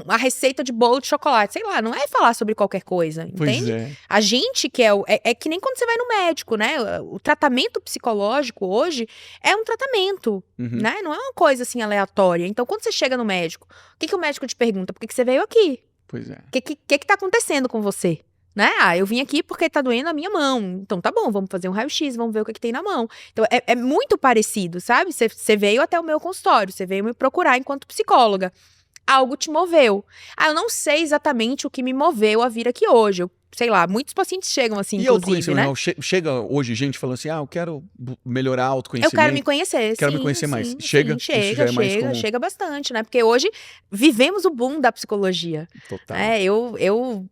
a receita de bolo de chocolate. Sei lá, não é falar sobre qualquer coisa, Pois entende? é. A gente que é que nem quando você vai no médico, né? O tratamento psicológico hoje é um tratamento, Uhum. né? Não é uma coisa assim aleatória. Então, quando você chega no médico, o que o médico te pergunta? Por que você veio aqui? Pois é. O que tá acontecendo com você? Né? Ah, eu vim aqui porque tá doendo a minha mão. Então tá bom, vamos fazer um raio-x, vamos ver o que tem na mão. Então é muito parecido, sabe? Você veio até o meu consultório, você veio me procurar enquanto psicóloga. Algo te moveu. Ah, eu não sei exatamente o que me moveu a vir aqui hoje. Eu, sei lá, muitos pacientes chegam assim, E inclusive, né? autoconhecimento? Chega hoje gente falando assim, eu quero melhorar Eu autoconhecimento. quero me conhecer, Quero sim, me conhecer mais. sim, Chega? sim, Isso já é mais comum. chega bastante, né? Porque hoje vivemos o boom da psicologia. Total. Eu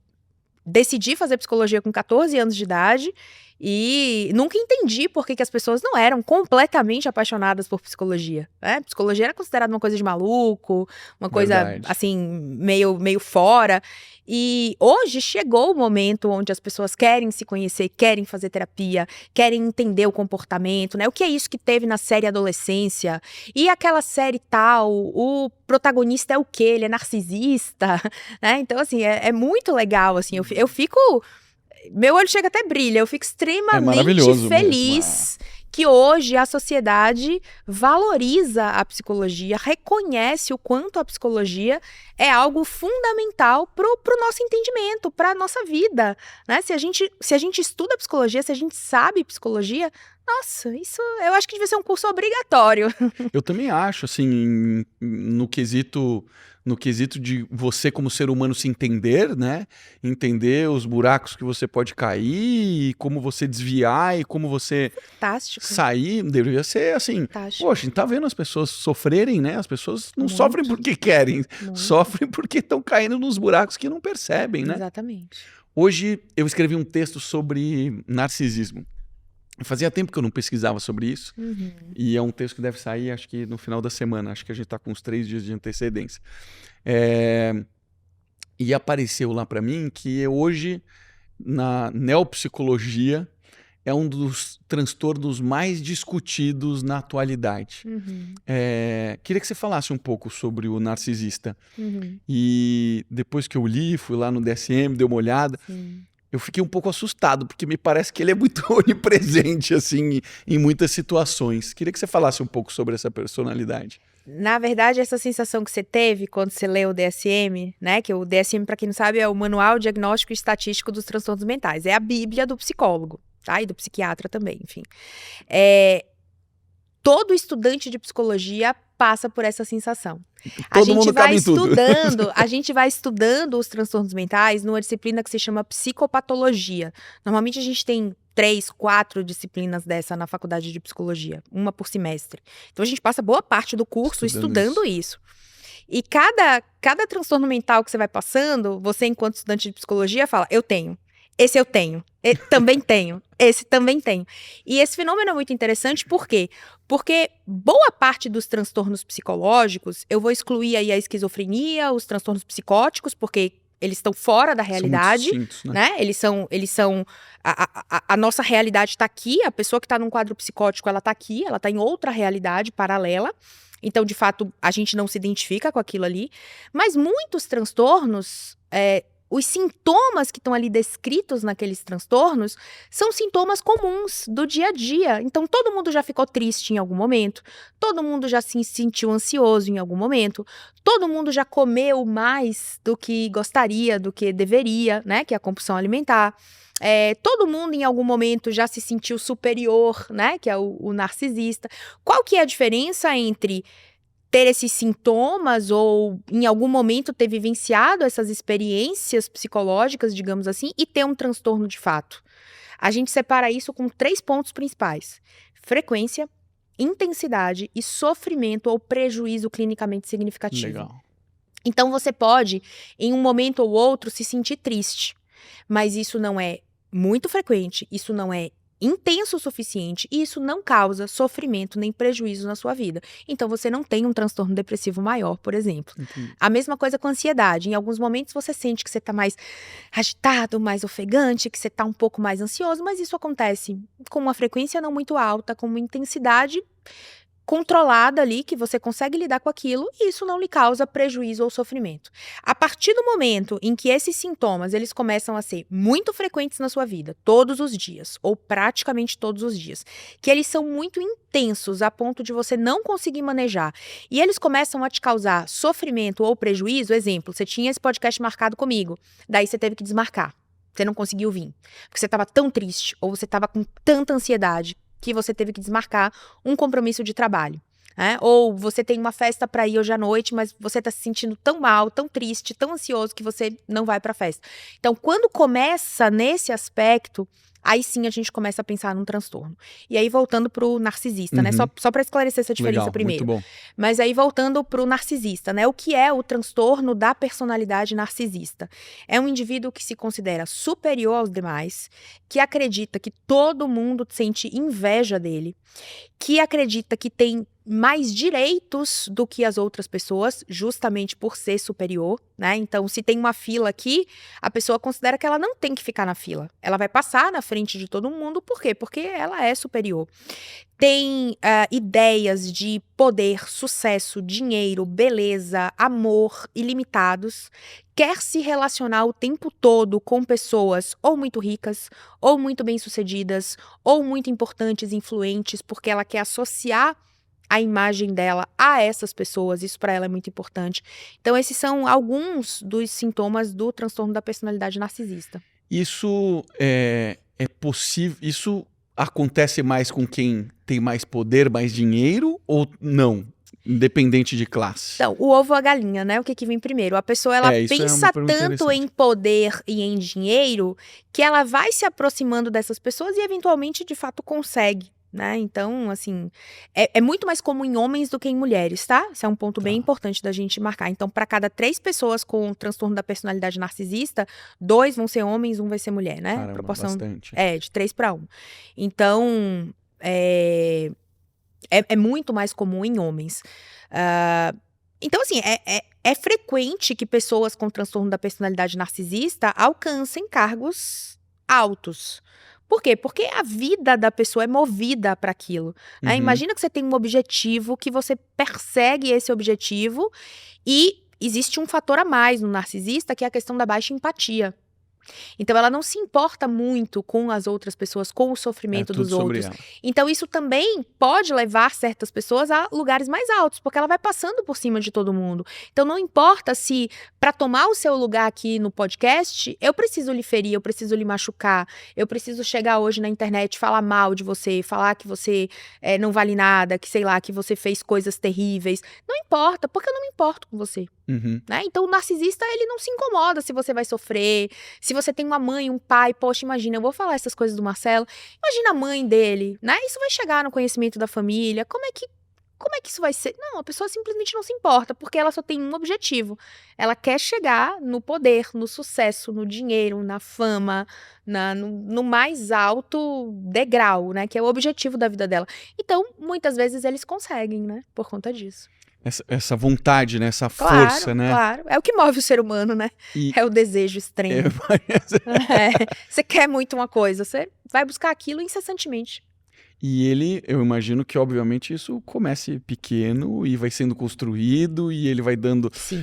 decidi fazer psicologia com 14 anos de idade e nunca entendi por que as pessoas não eram completamente apaixonadas por psicologia, né? Psicologia era considerada uma coisa de maluco, uma coisa, Verdade. assim, meio fora. E hoje chegou o momento onde as pessoas querem se conhecer, querem fazer terapia, querem entender o comportamento, né? O que é isso que teve na série Adolescência? E aquela série tal, o protagonista é o quê? Ele é narcisista, né? Então, assim, é muito legal, assim, eu fico... Meu olho chega até brilha, eu fico extremamente maravilhoso feliz que hoje a sociedade valoriza a psicologia, reconhece o quanto a psicologia é algo fundamental pro nosso entendimento, pra nossa vida, né? Se a gente estuda psicologia, se a gente sabe psicologia, nossa, isso eu acho que devia ser um curso obrigatório. Eu também acho, assim, no quesito de você como ser humano se entender, né? Entender os buracos que você pode cair, e como você desviar e como você Fantástico, sair, deveria ser assim. fantástico. Poxa, a gente tá vendo as pessoas sofrerem, né? As pessoas não Muito. sofrem porque querem, Muito. sofrem porque estão caindo nos buracos que não percebem, né? Exatamente. Hoje eu escrevi um texto sobre narcisismo. Fazia tempo que eu não pesquisava sobre isso. Uhum. E é um texto que deve sair, acho que no final da semana. Acho que a gente está com uns 3 dias de antecedência. E apareceu lá para mim que hoje, na neopsicologia, é um dos transtornos mais discutidos na atualidade. Uhum. Queria que você falasse um pouco sobre o narcisista. Uhum. E depois que eu li, fui lá no DSM, dei uma olhada. Sim. Eu fiquei um pouco assustado, porque me parece que ele é muito onipresente, assim, em muitas situações. Queria que você falasse um pouco sobre essa personalidade. Na verdade, essa sensação que você teve quando você leu o DSM, né? Que o DSM, para quem não sabe, é o Manual Diagnóstico e Estatístico dos Transtornos Mentais. É a bíblia do psicólogo, tá? E do psiquiatra também, enfim. Todo estudante de psicologia passa por essa sensação. A gente vai estudando os transtornos mentais numa disciplina que se chama psicopatologia. Normalmente a gente tem 3, 4 disciplinas dessa na faculdade de psicologia, uma por semestre. Então a gente passa boa parte do curso estudando isso. E cada transtorno mental que você vai passando, você enquanto estudante de psicologia fala, eu tenho. Esse eu tenho, também tenho, esse também tenho. E esse fenômeno é muito interessante, por quê? Porque boa parte dos transtornos psicológicos, eu vou excluir aí a esquizofrenia, os transtornos psicóticos, porque eles estão fora da realidade, são muito distintos, né? Eles são a nossa realidade está aqui, a pessoa que está num quadro psicótico, ela está aqui, ela está em outra realidade paralela. Então, de fato, a gente não se identifica com aquilo ali. Mas muitos transtornos, os sintomas que estão ali descritos naqueles transtornos são sintomas comuns do dia a dia. Então, todo mundo já ficou triste em algum momento, todo mundo já se sentiu ansioso em algum momento, todo mundo já comeu mais do que gostaria, do que deveria, né? Que é a compulsão alimentar. Todo mundo em algum momento já se sentiu superior, né? Que é o narcisista. Qual que é a diferença entre ter esses sintomas ou em algum momento ter vivenciado essas experiências psicológicas, digamos assim, e ter um transtorno de fato. A gente separa isso com 3 pontos principais: frequência, intensidade e sofrimento ou prejuízo clinicamente significativo. Legal. Então você pode, em um momento ou outro, se sentir triste, mas isso não é muito frequente, isso não é intenso o suficiente e isso não causa sofrimento nem prejuízo na sua vida. Então você não tem um transtorno depressivo maior, por exemplo. Entendi. A mesma coisa com ansiedade. Em alguns momentos você sente que você está mais agitado, mais ofegante, que você está um pouco mais ansioso, mas isso acontece com uma frequência não muito alta, com uma intensidade controlada ali, que você consegue lidar com aquilo, e isso não lhe causa prejuízo ou sofrimento. A partir do momento em que esses sintomas, eles começam a ser muito frequentes na sua vida, todos os dias, ou praticamente todos os dias, que eles são muito intensos a ponto de você não conseguir manejar, e eles começam a te causar sofrimento ou prejuízo, exemplo, você tinha esse podcast marcado comigo, daí você teve que desmarcar, você não conseguiu vir, porque você estava tão triste, ou você estava com tanta ansiedade, que você teve que desmarcar um compromisso de trabalho. Ou você tem uma festa para ir hoje à noite, mas você está se sentindo tão mal, tão triste, tão ansioso que você não vai para a festa. Então, quando começa nesse aspecto, aí sim a gente começa a pensar num transtorno. E aí voltando para o narcisista, né? Só para esclarecer essa diferença Legal, primeiro. muito bom. Mas aí voltando para o narcisista, né? O que é o transtorno da personalidade narcisista? É um indivíduo que se considera superior aos demais, que acredita que todo mundo sente inveja dele, que acredita que tem mais direitos do que as outras pessoas, justamente por ser superior, né? Então, se tem uma fila aqui, a pessoa considera que ela não tem que ficar na fila. Ela vai passar na frente de todo mundo, por quê? Porque ela é superior. Tem ideias de poder, sucesso, dinheiro, beleza, amor ilimitados. Quer se relacionar o tempo todo com pessoas ou muito ricas, ou muito bem-sucedidas, ou muito importantes, influentes, porque ela quer associar a imagem dela a essas pessoas, isso para ela é muito importante. Então, esses são alguns dos sintomas do transtorno da personalidade narcisista. Isso é possível, isso acontece mais com quem tem mais poder, mais dinheiro ou não? Independente de classe. Então, o ovo ou a galinha, né? O que vem primeiro? A pessoa, ela pensa tanto em poder e em dinheiro que ela vai se aproximando dessas pessoas e eventualmente, de fato, consegue. Né? Então, assim, é muito mais comum em homens do que em mulheres, tá? Esse é um ponto bem importante da gente marcar. Então, para cada 3 pessoas com transtorno da personalidade narcisista, 2 vão ser homens, 1 vai ser mulher, né? Caramba, proporção bastante. de 3 para 1. Então, é muito mais comum em homens. Então, assim, é frequente que pessoas com transtorno da personalidade narcisista alcancem cargos altos. Por quê? Porque a vida da pessoa é movida para aquilo. Né? Imagina que você tem um objetivo, que você persegue esse objetivo e existe um fator a mais no narcisista, que é a questão da baixa empatia. Então, ela não se importa muito com as outras pessoas, com o sofrimento dos outros. Então, isso também pode levar certas pessoas a lugares mais altos, porque ela vai passando por cima de todo mundo. Então, não importa se, para tomar o seu lugar aqui no podcast, eu preciso lhe ferir, eu preciso lhe machucar, eu preciso chegar hoje na internet e falar mal de você, falar que você não vale nada, que sei lá, que você fez coisas terríveis. Não importa, porque eu não me importo com você. Né? Então, o narcisista, ele não se incomoda se você vai sofrer, se você tem uma mãe, um pai, poxa, imagina, eu vou falar essas coisas do Marcelo, imagina a mãe dele, né? Isso vai chegar no conhecimento da família, como é que isso vai ser? Não, a pessoa simplesmente não se importa, porque ela só tem um objetivo, ela quer chegar no poder, no sucesso, no dinheiro, na fama, no mais alto degrau, né? Que é o objetivo da vida dela. Então, muitas vezes eles conseguem, né? Por conta disso. Essa vontade, né? Essa força, né? Claro, é o que move o ser humano, né? É o desejo extremo. Você quer muito uma coisa, você vai buscar aquilo incessantemente. E eu imagino que, obviamente, isso comece pequeno e vai sendo construído e ele vai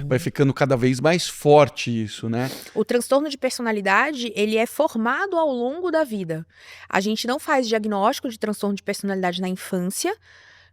vai ficando cada vez mais forte isso, né? O transtorno de personalidade, ele é formado ao longo da vida. A gente não faz diagnóstico de transtorno de personalidade na infância,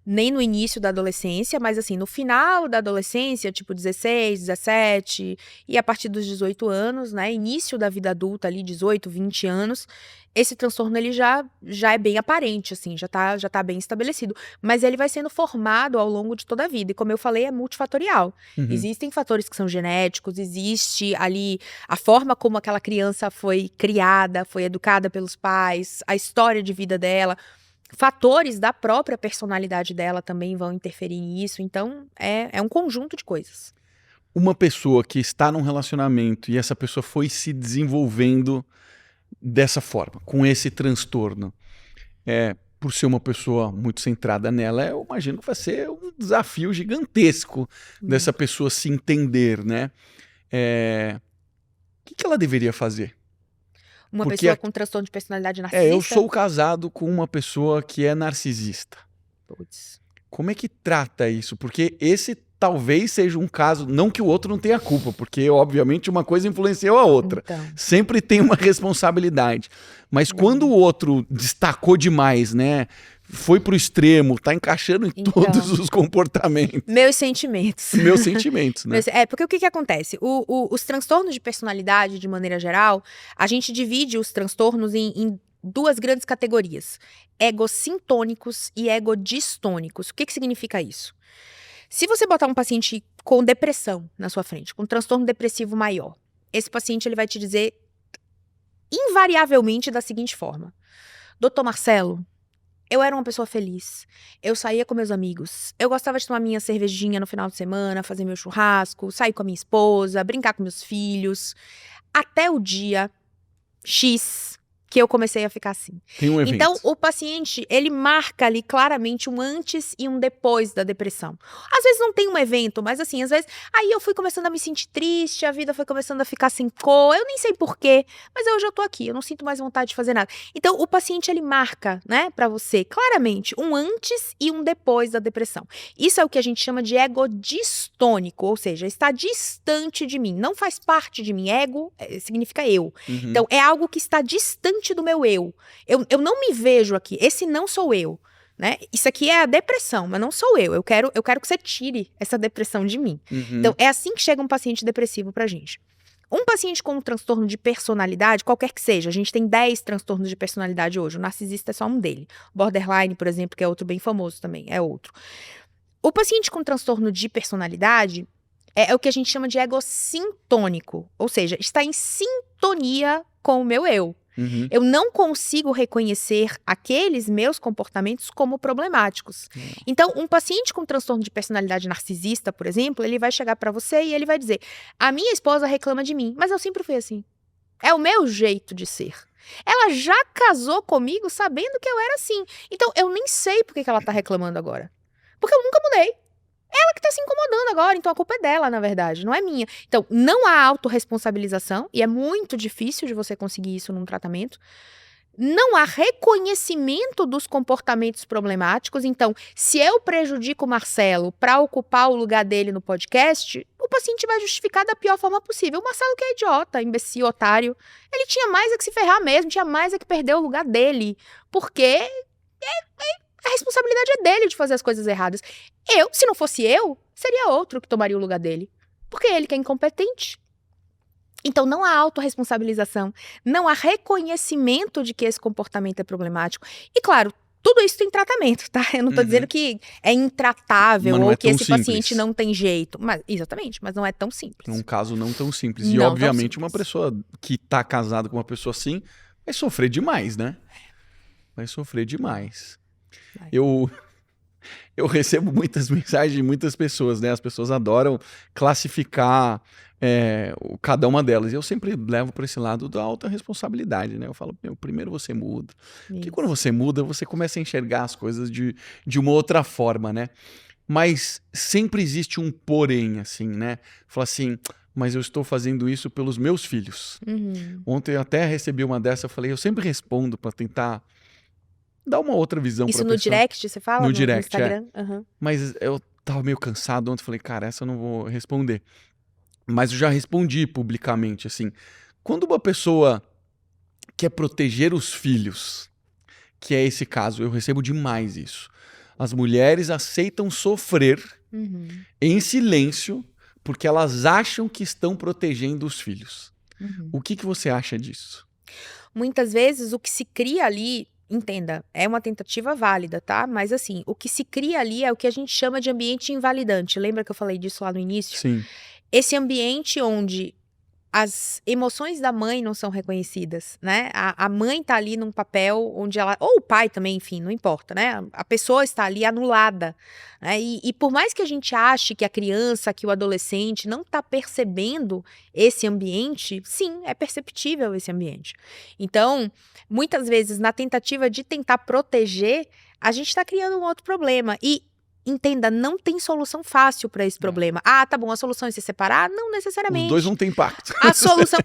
nem no início da adolescência, mas assim, no final da adolescência, tipo 16, 17, e a partir dos 18 anos, né, início da vida adulta ali, 18, 20 anos, esse transtorno ele já é bem aparente, assim, já tá bem estabelecido, mas ele vai sendo formado ao longo de toda a vida, e como eu falei, é multifatorial. Existem fatores que são genéticos, existe ali a forma como aquela criança foi criada, foi educada pelos pais, a história de vida dela, fatores da própria personalidade dela também vão interferir nisso, então é um conjunto de coisas. Uma pessoa que está num relacionamento e essa pessoa foi se desenvolvendo dessa forma, com esse transtorno, por ser uma pessoa muito centrada nela, eu imagino que vai ser um desafio gigantesco dessa pessoa se entender, né? O que ela deveria fazer? Uma Porque pessoa com transtorno de personalidade narcisista? eu sou casado com uma pessoa que é narcisista. Puts. Como é que trata isso? Porque esse talvez seja um caso, não que o outro não tenha culpa, porque obviamente uma coisa influenciou a outra. Então. Sempre tem uma responsabilidade. Mas quando o outro destacou demais, né? Foi pro extremo, tá encaixando em todos os comportamentos. Meus sentimentos. Meus sentimentos, né? Porque o que acontece? Os transtornos de personalidade, de maneira geral, a gente divide os transtornos em duas grandes categorias: egocintônicos e egodistônicos. O que significa isso? Se você botar um paciente com depressão na sua frente, com transtorno depressivo maior, esse paciente ele vai te dizer invariavelmente da seguinte forma: Doutor Marcelo, eu era uma pessoa feliz, eu saía com meus amigos, eu gostava de tomar minha cervejinha no final de semana, fazer meu churrasco, sair com a minha esposa, brincar com meus filhos, até o dia X que eu comecei a ficar assim. Tem um evento. Então, o paciente, ele marca ali claramente um antes e um depois da depressão. Às vezes não tem um evento, mas assim, às vezes, aí eu fui começando a me sentir triste, a vida foi começando a ficar sem cor, eu nem sei porquê, mas hoje eu tô aqui, eu não sinto mais vontade de fazer nada. Então, o paciente, ele marca, né, pra você, claramente, um antes e um depois da depressão. Isso é o que a gente chama de egodistônico, ou seja, está distante de mim, não faz parte de mim. Ego significa eu. Então, é algo que está distante do meu eu. Eu não me vejo aqui. Esse não sou eu, né? Isso aqui é a depressão, mas não sou eu. Eu quero que você tire essa depressão de mim. Então, é assim que chega um paciente depressivo pra gente. Um paciente com um transtorno de personalidade, qualquer que seja, a gente tem 10 transtornos de personalidade hoje. O narcisista é só um dele. Borderline, por exemplo, que é outro bem famoso também, é outro. O paciente com transtorno de personalidade é o que a gente chama de egocintônico, ou seja, está em sintonia com o meu eu. Eu não consigo reconhecer aqueles meus comportamentos como problemáticos. Então, um paciente com transtorno de personalidade narcisista, por exemplo, ele vai chegar pra você e ele vai dizer: a minha esposa reclama de mim, mas eu sempre fui assim. É o meu jeito de ser. Ela já casou comigo sabendo que eu era assim. Então, eu nem sei por que ela tá reclamando agora. Porque eu nunca mudei. Ela que tá se incomodando agora, então a culpa é dela, na verdade, não é minha. Então, não há autorresponsabilização, e é muito difícil de você conseguir isso num tratamento. Não há reconhecimento dos comportamentos problemáticos. Então, se eu prejudico o Marcelo para ocupar o lugar dele no podcast, o paciente vai justificar da pior forma possível. O Marcelo que é idiota, imbecil, otário, ele tinha mais a que se ferrar mesmo, tinha mais a que perder o lugar dele, porque a responsabilidade é dele de fazer as coisas erradas. Se não fosse eu, seria outro que tomaria o lugar dele. Porque ele que é incompetente. Então, não há autorresponsabilização, não há reconhecimento de que esse comportamento é problemático. E, claro, tudo isso tem tratamento, tá? Eu não tô dizendo que é intratável ou que esse paciente não tem jeito. Exatamente, mas não é tão simples. É um caso não tão simples. E, obviamente, uma pessoa que tá casada com uma pessoa assim vai sofrer demais, né? Vai sofrer demais. Eu recebo muitas mensagens de muitas pessoas, né? As pessoas adoram classificar cada uma delas. E eu sempre levo para esse lado da alta responsabilidade, né? Eu falo, primeiro você muda. Porque quando você muda, você começa a enxergar as coisas de uma outra forma, né? Mas sempre existe um porém, assim, né? Fala assim, mas eu estou fazendo isso pelos meus filhos. Ontem eu até recebi uma dessa, eu falei, eu sempre respondo para tentar dar uma outra visão pra pessoa. Isso no direct, você fala? No direct, Instagram? Mas eu tava meio cansado ontem, falei, cara, essa eu não vou responder. Mas eu já respondi publicamente, assim. Quando uma pessoa quer proteger os filhos, que é esse caso, eu recebo demais isso. as mulheres aceitam sofrer em silêncio porque elas acham que estão protegendo os filhos. O que você acha disso? Muitas vezes o que se cria ali, entenda, é uma tentativa válida, tá? Mas assim, o que se cria ali é o que a gente chama de ambiente invalidante. Lembra que eu falei disso lá no início? Sim. Esse ambiente onde as emoções da mãe não são reconhecidas, né? A mãe tá ali num papel onde ela... Ou o pai também, enfim, não importa, né? A pessoa está ali anulada, né? E por mais que a gente ache que a criança, que o adolescente não tá percebendo esse ambiente, sim, é perceptível esse ambiente. Então, muitas vezes, na tentativa de tentar proteger, a gente tá criando um outro problema. E entenda, não tem solução fácil para esse problema. Ah, tá bom, a solução é se separar? Não necessariamente. Os dois não têm impacto. A solução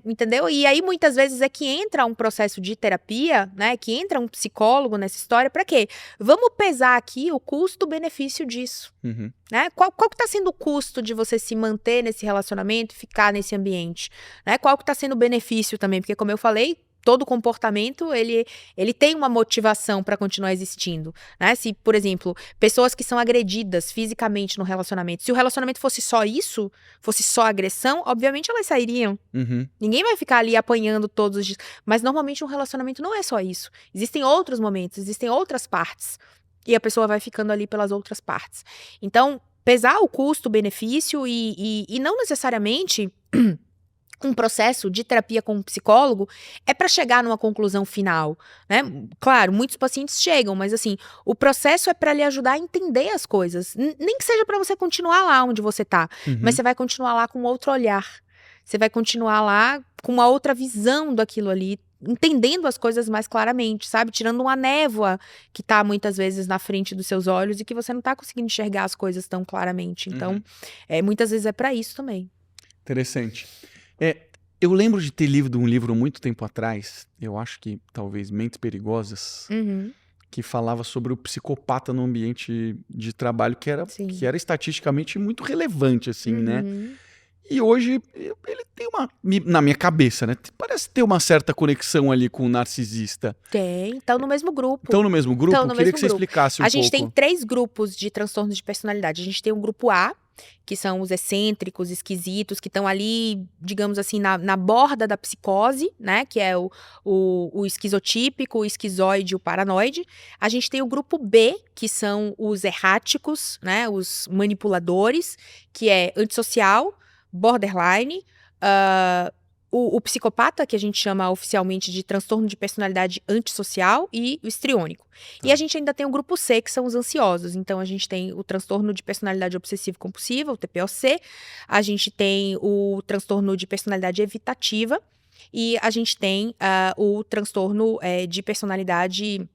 entendeu? E aí muitas vezes é que entra um processo de terapia, né? Que entra um psicólogo nessa história, para quê? Vamos pesar aqui o custo-benefício disso, né? Qual que tá sendo o custo de você se manter nesse relacionamento e ficar nesse ambiente, né? Qual que tá sendo o benefício também? Porque como eu falei, todo comportamento, ele tem uma motivação para continuar existindo, né? Se, por exemplo, pessoas que são agredidas fisicamente no relacionamento, se o relacionamento fosse só isso, fosse só agressão, obviamente elas sairiam. Ninguém vai ficar ali apanhando todos os dias. Mas normalmente um relacionamento não é só isso. Existem outros momentos, existem outras partes. E a pessoa vai ficando ali pelas outras partes. Então, pesar o custo-benefício e não necessariamente... um processo de terapia com um psicólogo é para chegar numa conclusão final, né? Claro, muitos pacientes chegam, mas assim, o processo é para lhe ajudar a entender as coisas. Nem que seja para você continuar lá onde você tá, mas você vai continuar lá com outro olhar. Você vai continuar lá com uma outra visão daquilo ali, entendendo as coisas mais claramente, sabe? Tirando uma névoa que tá muitas vezes na frente dos seus olhos e que você não tá conseguindo enxergar as coisas tão claramente. Então, muitas vezes é para isso também. Interessante. Eu lembro de ter lido um livro muito tempo atrás, eu acho que talvez Mentes Perigosas, que falava sobre o psicopata no ambiente de trabalho, que era estatisticamente muito relevante, assim, né? E hoje ele tem na minha cabeça, né? Parece ter uma certa conexão ali com o narcisista. Tem, estão no mesmo grupo. Estão no mesmo grupo? Eu queria que você explicasse um pouco. A gente tem 3 grupos de transtornos de personalidade. A gente tem um grupo A, que são os excêntricos, esquisitos, que estão ali, digamos assim, na borda da psicose, né? Que é o esquizotípico, o esquizoide e o paranoide. A gente tem o grupo B, que são os erráticos, né? Os manipuladores, que é antissocial, borderline, o psicopata, que a gente chama oficialmente de transtorno de personalidade antissocial, e o histriônico. E a gente ainda tem o grupo C, que são os ansiosos. Então, a gente tem o transtorno de personalidade obsessivo-compulsiva, o TPOC, a gente tem o transtorno de personalidade evitativa, e a gente tem o transtorno de personalidade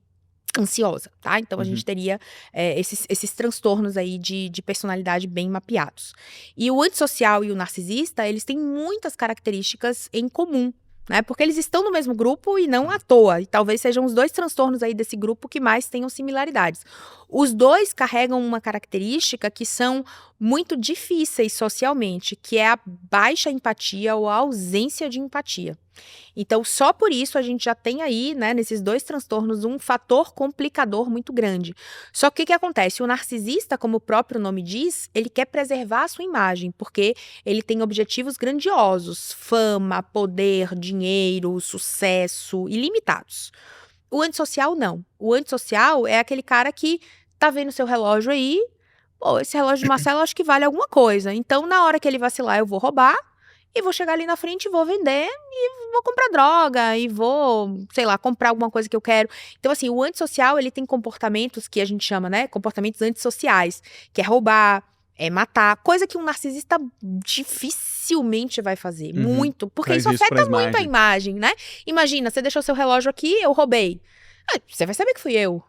ansiosa, tá? Então, a gente teria esses transtornos aí de personalidade bem mapeados. E o antissocial e o narcisista, eles têm muitas características em comum, né? Porque eles estão no mesmo grupo e não à toa. E talvez sejam os 2 transtornos aí desse grupo que mais tenham similaridades. Os 2 carregam uma característica que são muito difíceis socialmente, que é a baixa empatia ou a ausência de empatia. Então, só por isso a gente já tem aí, né, nesses 2 transtornos, um fator complicador muito grande. Só que o que acontece? O narcisista, como o próprio nome diz, ele quer preservar a sua imagem, porque ele tem objetivos grandiosos, fama, poder, dinheiro, sucesso, ilimitados. O antissocial, não. O antissocial é aquele cara que tá vendo seu relógio aí, pô, esse relógio de Marcelo acho que vale alguma coisa. Então, na hora que ele vacilar, eu vou roubar, e vou chegar ali na frente e vou vender, e vou comprar droga, e vou, sei lá, comprar alguma coisa que eu quero. Então, assim, o antissocial, ele tem comportamentos que a gente chama, né, comportamentos antissociais, que é roubar, é matar, coisa que um narcisista dificilmente vai fazer, muito, porque isso afeta muito a imagem, né? Imagina, você deixou seu relógio aqui, eu roubei. Você vai saber que fui eu.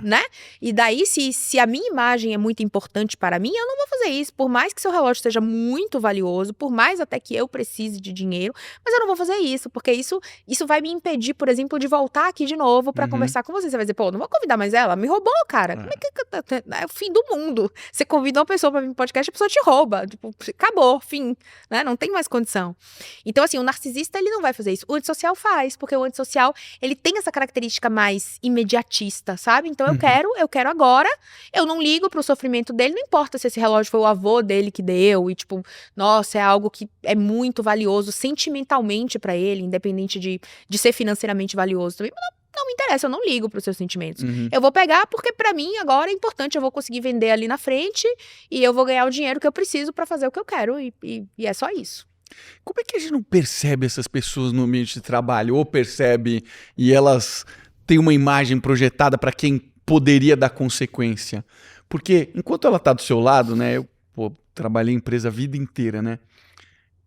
Né? E daí, se a minha imagem é muito importante para mim, eu não vou fazer isso. Por mais que seu relógio seja muito valioso, por mais até que eu precise de dinheiro, mas eu não vou fazer isso, porque isso vai me impedir, por exemplo, de voltar aqui de novo para conversar com você. Você vai dizer, pô, não vou convidar mais ela? Me roubou, cara. Como é que é o fim do mundo? Você convida uma pessoa para vir no podcast, a pessoa te rouba. Tipo, acabou, fim, né? Não tem mais condição. Então, assim, o narcisista, ele não vai fazer isso. O antissocial faz, porque o antissocial, ele tem essa característica mais imediatista, sabe? sabe? Então eu quero agora, eu não ligo pro sofrimento dele, não importa se esse relógio foi o avô dele que deu, e tipo, nossa, é algo que é muito valioso sentimentalmente pra ele, independente de ser financeiramente valioso também. Não me interessa, eu não ligo pros seus sentimentos. Eu vou pegar porque pra mim agora é importante, eu vou conseguir vender ali na frente e eu vou ganhar o dinheiro que eu preciso pra fazer o que eu quero e é só isso. Como é que a gente não percebe essas pessoas no ambiente de trabalho? Ou percebe e elas têm uma imagem projetada para quem poderia dar consequência? Porque enquanto ela está do seu lado, né? Eu trabalhei em empresa a vida inteira, né?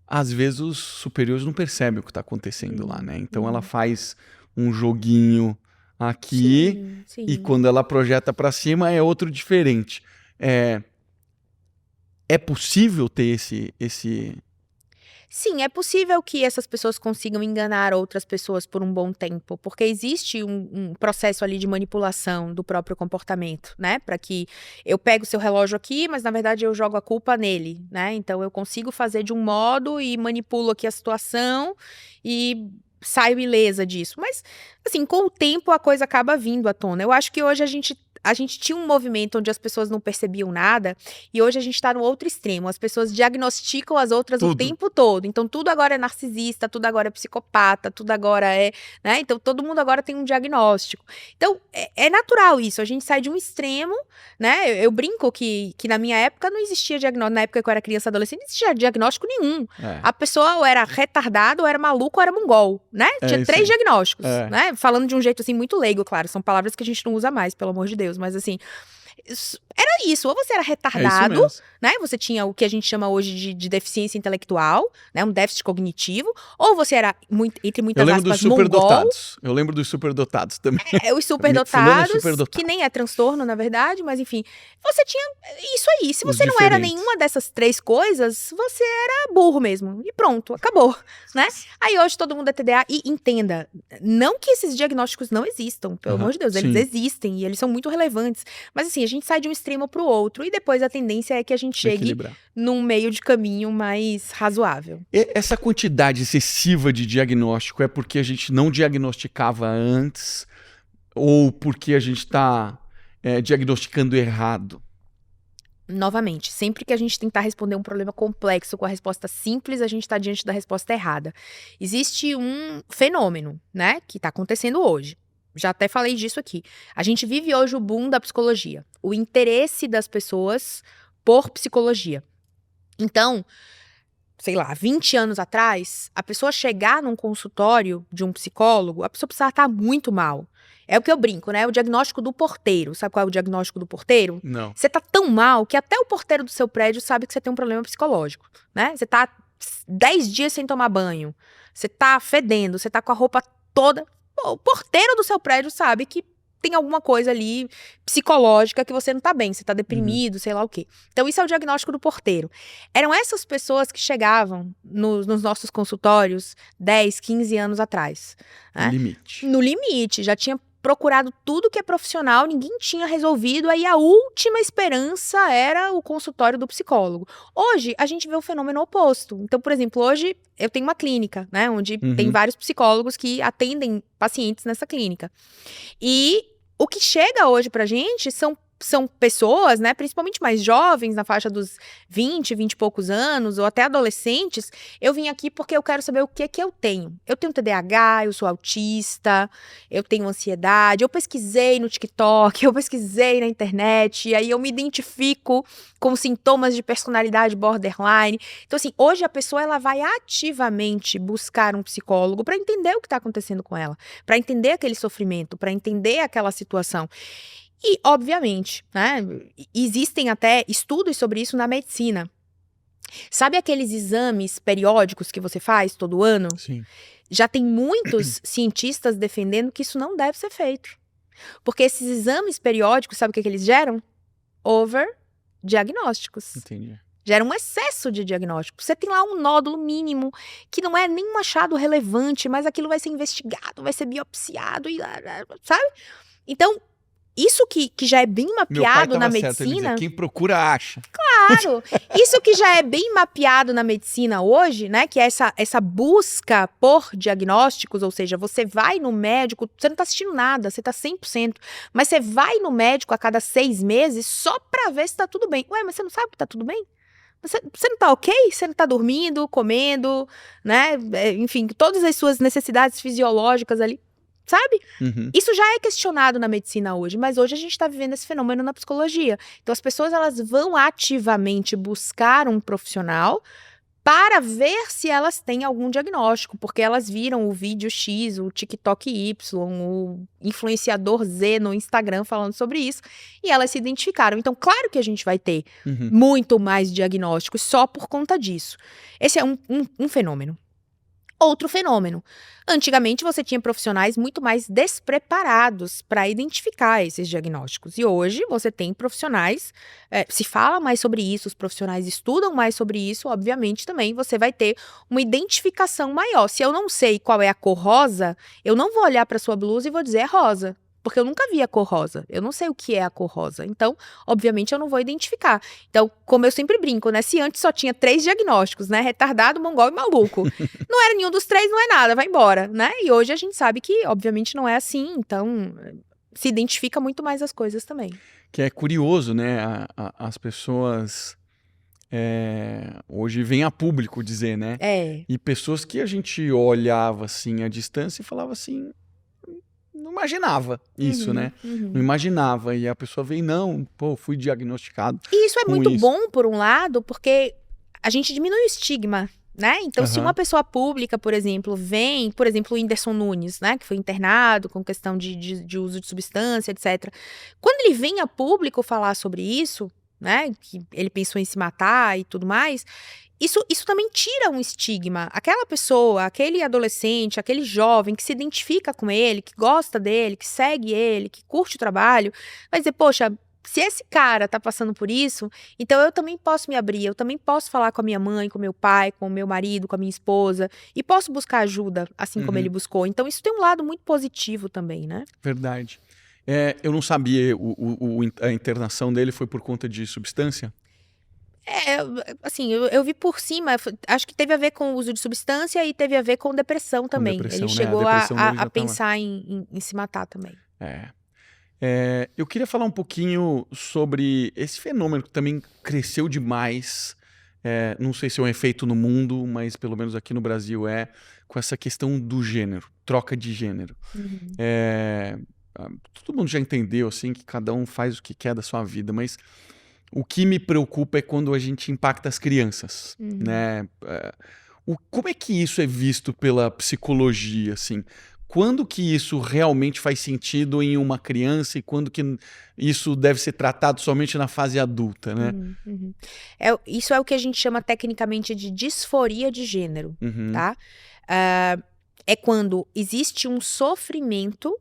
Às vezes os superiores não percebem o que está acontecendo lá, né? Então ela faz um joguinho aqui e quando ela projeta para cima é outro diferente. É possível ter esse... Sim, é possível que essas pessoas consigam enganar outras pessoas por um bom tempo, porque existe um processo ali de manipulação do próprio comportamento, né? Para que eu pego o seu relógio aqui, mas na verdade eu jogo a culpa nele, né? Então eu consigo fazer de um modo e manipulo aqui a situação e saio ilesa disso. Mas, assim, com o tempo a coisa acaba vindo à tona. Eu acho que hoje a gente tinha um movimento onde as pessoas não percebiam nada e hoje a gente tá no outro extremo. As pessoas diagnosticam as outras o tempo todo. Então tudo agora é narcisista, tudo agora é psicopata, tudo agora é, né? Então todo mundo agora tem um diagnóstico. Então é natural isso, a gente sai de um extremo, né? Eu brinco que na minha época não existia diagnóstico, na época que eu era criança e adolescente não existia diagnóstico nenhum. A pessoa ou era retardada, ou era maluco, ou era mongol, né? Tinha 3 diagnósticos, né? Falando de um jeito assim muito leigo, claro, são palavras que a gente não usa mais, pelo amor de Deus. Mas assim, era isso, ou você era retardado, né? Você tinha o que a gente chama hoje de deficiência intelectual, né? Um déficit cognitivo, ou você era, entre muitas aspas, mongol. Eu lembro dos superdotados também. Os superdotados, que nem é transtorno, na verdade, mas enfim, você tinha isso aí. Se você não era nenhuma dessas 3 coisas, você era burro mesmo. E pronto, acabou, né? Aí hoje todo mundo é TDA. E entenda, não que esses diagnósticos não existam, pelo amor de Deus, eles existem e eles são muito relevantes. Mas assim, a gente sai de um extremo pro outro e depois a tendência é que a gente chegue num meio de caminho mais razoável. Essa quantidade excessiva de diagnóstico é porque a gente não diagnosticava antes ou porque a gente está diagnosticando errado? Novamente, sempre que a gente tentar responder um problema complexo com a resposta simples, a gente está diante da resposta errada. Existe um fenômeno, né, que está acontecendo hoje. Já até falei disso aqui. A gente vive hoje o boom da psicologia. O interesse das pessoas por psicologia. Então, sei lá, 20 anos atrás, a pessoa chegar num consultório de um psicólogo, a pessoa precisava estar muito mal. É o que eu brinco, né? O diagnóstico do porteiro. Sabe qual é o diagnóstico do porteiro? Não. Você tá tão mal que até o porteiro do seu prédio sabe que você tem um problema psicológico, né? Você tá 10 dias sem tomar banho. Você tá fedendo, você tá com a roupa toda... O porteiro do seu prédio sabe que tem alguma coisa ali psicológica que você não tá bem, você tá deprimido, sei lá o quê. Então isso é o diagnóstico do porteiro. Eram essas pessoas que chegavam nos nossos consultórios 10, 15 anos atrás. No limite. No limite, já tinha procurado tudo que é profissional, ninguém tinha resolvido, aí a última esperança era o consultório do psicólogo. Hoje, a gente vê o fenômeno oposto. Então, por exemplo, hoje eu tenho uma clínica, né, onde tem vários psicólogos que atendem pacientes nessa clínica. E o que chega hoje pra gente são pessoas, né, principalmente mais jovens, na faixa dos 20 e poucos anos, ou até adolescentes. Eu vim aqui porque eu quero saber o que eu tenho. Eu tenho TDAH, eu sou autista, eu tenho ansiedade, eu pesquisei no TikTok, eu pesquisei na internet, e aí eu me identifico com sintomas de personalidade borderline. Então, assim, hoje a pessoa ela vai ativamente buscar um psicólogo para entender o que está acontecendo com ela, para entender aquele sofrimento, para entender aquela situação. E, obviamente, né, existem até estudos sobre isso na medicina. Sabe aqueles exames periódicos que você faz todo ano? Sim. Já tem muitos cientistas defendendo que isso não deve ser feito. Porque esses exames periódicos, sabe o que eles geram? Over-diagnósticos. Entendi. Gera um excesso de diagnóstico. Você tem lá um nódulo mínimo, que não é nem um achado relevante, mas aquilo vai ser investigado, vai ser biopsiado, sabe? Então, isso que já é bem Meu pai mapeado na tava certo, ele dizia, medicina. quem procura acha. Claro, isso que já é bem mapeado na medicina hoje, né? Que é essa busca por diagnósticos, ou seja, você vai no médico, você não tá assistindo nada, você tá 100%, mas você vai no médico a cada 6 meses só pra ver se tá tudo bem. Ué, mas você não sabe que tá tudo bem? Você não tá ok? Você não tá dormindo, comendo, né? Enfim, todas as suas necessidades fisiológicas ali, sabe? Uhum. Isso já é questionado na medicina hoje, mas hoje a gente está vivendo esse fenômeno na psicologia. Então as pessoas elas vão ativamente buscar um profissional para ver se elas têm algum diagnóstico, porque elas viram o vídeo X, o TikTok Y, o influenciador Z no Instagram falando sobre isso, e elas se identificaram. Então, claro que a gente vai ter Uhum. muito mais diagnósticos só por conta disso. Esse é um fenômeno. Outro fenômeno. Antigamente você tinha profissionais muito mais despreparados para identificar esses diagnósticos. E hoje você tem profissionais, se fala mais sobre isso, os profissionais estudam mais sobre isso, obviamente também você vai ter uma identificação maior. Se eu não sei qual é a cor rosa, eu não vou olhar para sua blusa e vou dizer é rosa. Porque eu nunca vi a cor rosa, eu não sei o que é a cor rosa, então, obviamente, eu não vou identificar. Então, como eu sempre brinco, né, se antes só tinha 3 diagnósticos, né, retardado, mongol e maluco, não era nenhum dos 3, não é nada, vai embora, né, e hoje a gente sabe que, obviamente, não é assim, então, se identifica muito mais as coisas também. Que é curioso, né? As pessoas hoje vêm a público dizer, né? E pessoas que a gente olhava assim à distância e falava assim, não imaginava isso, né? Não imaginava. E a pessoa vem, não, pô, fui diagnosticado E isso é com muito isso. bom, por um lado, porque a gente diminui o estigma, né? Então, se uma pessoa pública, por exemplo, vem, por exemplo, o Whindersson Nunes, né? Que foi internado com questão de uso de substância, etc. Quando ele vem a público falar sobre isso, né? Que ele pensou em se matar e tudo mais, isso também tira um estigma. Aquela pessoa, aquele adolescente, aquele jovem que se identifica com ele, que gosta dele, que segue ele, que curte o trabalho, vai dizer, poxa, se esse cara tá passando por isso, então eu também posso me abrir, eu também posso falar com a minha mãe, com o meu pai, com o meu marido, com a minha esposa, e posso buscar ajuda, assim como ele buscou. Então isso tem um lado muito positivo também, né? Verdade. Eu não sabia, a internação dele foi por conta de substância? Assim, eu vi por cima, acho que teve a ver com o uso de substância e teve a ver com depressão também. depressão, Ele né? A chegou depressão dele já a tava- pensar em se matar também. Eu queria falar um pouquinho sobre esse fenômeno que também cresceu demais. Não sei se é um efeito no mundo, mas pelo menos aqui no Brasil com essa questão do gênero, troca de gênero. Todo mundo já entendeu assim que cada um faz o que quer da sua vida, mas o que me preocupa é quando a gente impacta as crianças, né? Como é que isso é visto pela psicologia, assim? Quando que isso realmente faz sentido em uma criança e quando que isso deve ser tratado somente na fase adulta, né? Isso é o que a gente chama tecnicamente de disforia de gênero, tá? É quando existe um sofrimento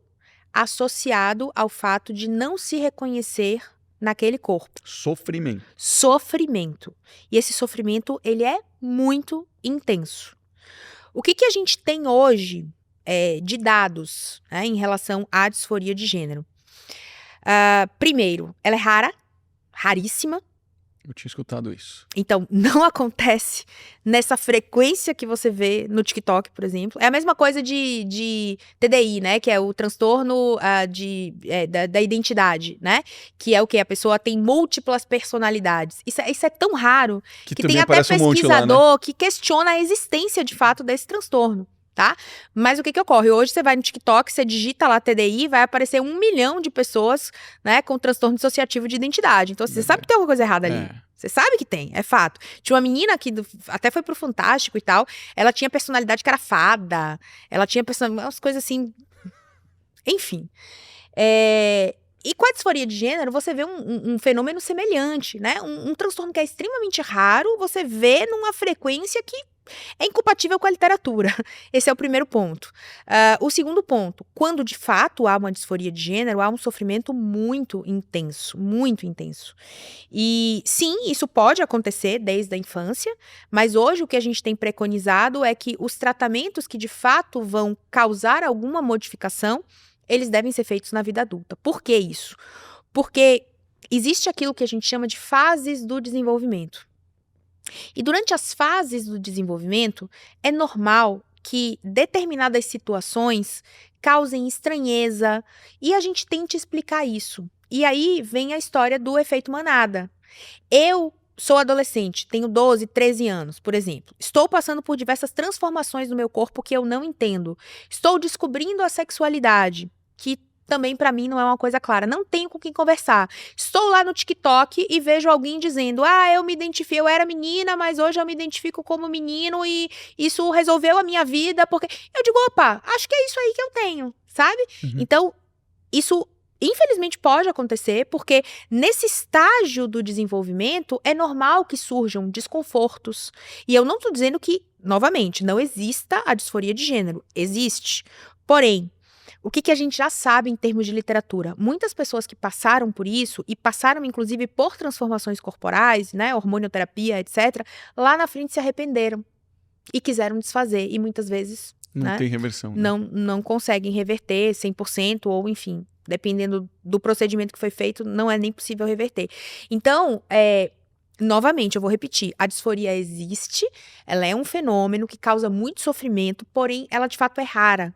associado ao fato de não se reconhecer naquele corpo. Sofrimento. Sofrimento. E esse sofrimento, ele é muito intenso. O que a gente tem hoje de dados, né, em relação à disforia de gênero? Primeiro, ela é rara, raríssima. Eu tinha escutado isso. Então, não acontece nessa frequência que você vê no TikTok, por exemplo. É a mesma coisa de TDI, né? Que é o transtorno da identidade, né? Que é o quê? A pessoa tem múltiplas personalidades. Isso é tão raro que tem até pesquisador que questiona a existência, de fato, desse transtorno. Tá? Mas o que ocorre? Hoje você vai no TikTok, você digita lá TDI, vai aparecer 1 milhão de pessoas, né, com transtorno dissociativo de identidade. Então, você sabe que tem alguma coisa errada ali. Você sabe que tem, é fato. Tinha uma menina que até foi pro Fantástico e tal, ela tinha personalidade que era fada, ela tinha umas coisas assim, enfim. E com a disforia de gênero, você vê um fenômeno semelhante, né? Um transtorno que é extremamente raro, você vê numa frequência que é incompatível com a literatura. Esse é o primeiro ponto. O segundo ponto, quando de fato há uma disforia de gênero, há um sofrimento muito intenso, muito intenso. E sim, isso pode acontecer desde a infância, mas hoje o que a gente tem preconizado é que os tratamentos que de fato vão causar alguma modificação, eles devem ser feitos na vida adulta. Por que isso? Porque existe aquilo que a gente chama de fases do desenvolvimento. E durante as fases do desenvolvimento, é normal que determinadas situações causem estranheza e a gente tente explicar isso. E aí vem a história do efeito manada. Eu sou adolescente, tenho 12, 13 anos, por exemplo. Estou passando por diversas transformações no meu corpo que eu não entendo. Estou descobrindo a sexualidade, que também para mim não é uma coisa clara. Não tenho com quem conversar. Estou lá no TikTok e vejo alguém dizendo: eu me identifiquei, eu era menina, mas hoje eu me identifico como menino e isso resolveu a minha vida, porque eu digo, opa, acho que é isso aí que eu tenho, sabe? Então, isso infelizmente pode acontecer, porque nesse estágio do desenvolvimento é normal que surjam desconfortos. E eu não estou dizendo que, novamente, não exista a disforia de gênero. Existe. Porém, o que a gente já sabe em termos de literatura? Muitas pessoas que passaram por isso, e passaram inclusive por transformações corporais, né, hormonioterapia, etc., lá na frente se arrependeram e quiseram desfazer. E muitas vezes Não tem reversão. Né? Não conseguem reverter 100% ou, enfim, dependendo do procedimento que foi feito, não é nem possível reverter. Então, novamente, eu vou repetir, a disforia existe, ela é um fenômeno que causa muito sofrimento, porém, ela de fato é rara.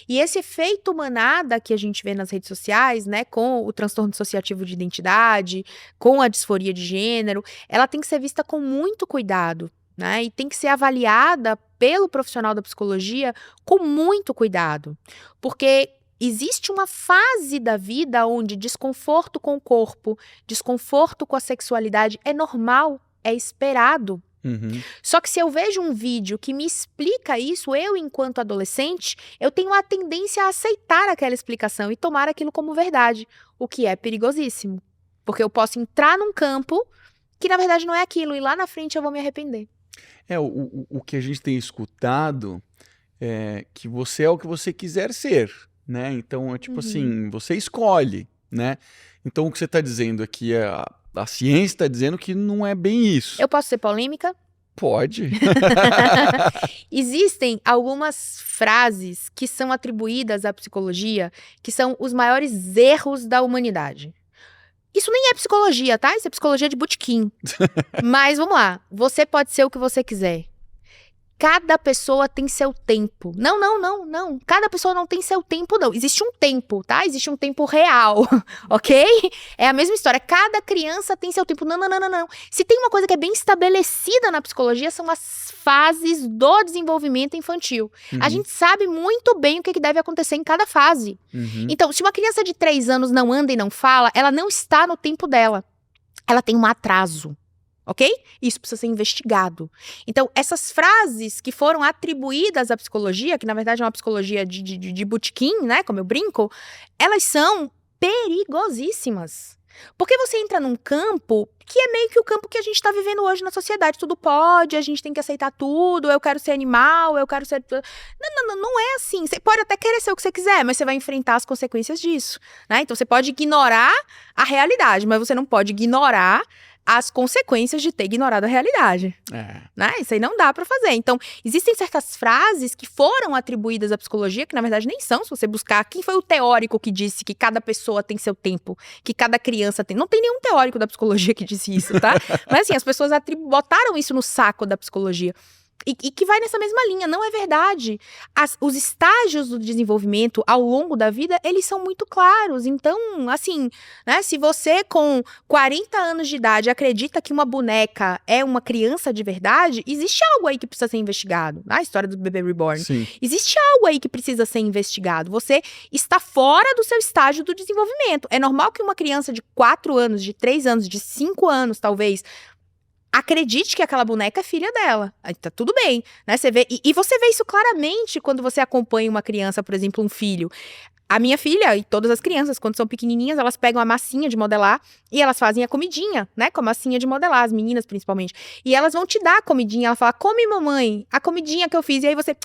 E esse efeito manada que a gente vê nas redes sociais, né, com o transtorno dissociativo de identidade, com a disforia de gênero, ela tem que ser vista com muito cuidado, né, e tem que ser avaliada pelo profissional da psicologia com muito cuidado, porque existe uma fase da vida onde desconforto com o corpo, desconforto com a sexualidade é normal, é esperado. Só que se eu vejo um vídeo que me explica isso, eu, enquanto adolescente, eu tenho a tendência a aceitar aquela explicação e tomar aquilo como verdade, o que é perigosíssimo. Porque eu posso entrar num campo que, na verdade, não é aquilo, e lá na frente eu vou me arrepender. O que a gente tem escutado é que você é o que você quiser ser. Né? Então, é tipo assim, você escolhe, né? Então, o que você está dizendo aqui, a ciência está dizendo que não é bem isso. Eu posso ser polêmica? Pode. Existem algumas frases que são atribuídas à psicologia que são os maiores erros da humanidade. Isso nem é psicologia, tá? Isso é psicologia de botequim. Mas, vamos lá. Você pode ser o que você quiser. Cada pessoa tem seu tempo. Não. Cada pessoa não tem seu tempo, não. Existe um tempo, tá? Existe um tempo real, ok? É a mesma história. Cada criança tem seu tempo. Não. Se tem uma coisa que é bem estabelecida na psicologia, são as fases do desenvolvimento infantil. A gente sabe muito bem o que deve acontecer em cada fase. Então, se uma criança de 3 anos não anda e não fala, ela não está no tempo dela. Ela tem um atraso. Ok? Isso precisa ser investigado. Então, essas frases que foram atribuídas à psicologia, que na verdade é uma psicologia de botequim, né? Como eu brinco, elas são perigosíssimas. Porque você entra num campo que é meio que o campo que a gente está vivendo hoje na sociedade. Tudo pode, a gente tem que aceitar tudo, eu quero ser animal, eu quero ser... Não é assim. Você pode até querer ser o que você quiser, mas você vai enfrentar as consequências disso, né? Então, você pode ignorar a realidade, mas você não pode ignorar as consequências de ter ignorado a realidade. Né? Isso aí não dá pra fazer. Então, existem certas frases que foram atribuídas à psicologia, que na verdade nem são, se você buscar. Quem foi o teórico que disse que cada pessoa tem seu tempo, que cada criança tem? Não tem nenhum teórico da psicologia que disse isso, tá? Mas assim, as pessoas botaram isso no saco da psicologia. E que vai nessa mesma linha, não é verdade. Os estágios do desenvolvimento ao longo da vida, eles são muito claros. Então, assim, né, se você com 40 anos de idade acredita que uma boneca é uma criança de verdade, existe algo aí que precisa ser investigado. A história do bebê reborn. Sim. Existe algo aí que precisa ser investigado. Você está fora do seu estágio do desenvolvimento. É normal que uma criança de 4 anos, de 3 anos, de 5 anos, talvez, acredite que aquela boneca é filha dela. Aí tá tudo bem, né? Você vê, e você vê isso claramente quando você acompanha uma criança, por exemplo, um filho. A minha filha e todas as crianças, quando são pequenininhas, elas pegam a massinha de modelar e elas fazem a comidinha, né? Com a massinha de modelar, as meninas principalmente. E elas vão te dar a comidinha, ela fala, come mamãe, a comidinha que eu fiz. E aí você,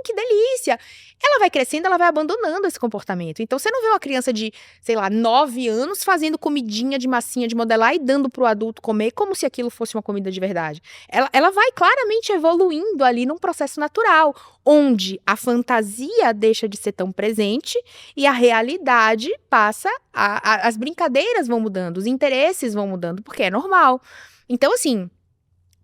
que delícia. Ela vai crescendo, ela vai abandonando esse comportamento. Então, você não vê uma criança de, sei lá, 9 anos fazendo comidinha de massinha de modelar e dando pro adulto comer como se aquilo fosse uma comida de verdade. Ela vai claramente evoluindo ali num processo natural, onde a fantasia deixa de ser tão presente e a realidade passa, as brincadeiras vão mudando, os interesses vão mudando, porque é normal. Então, assim,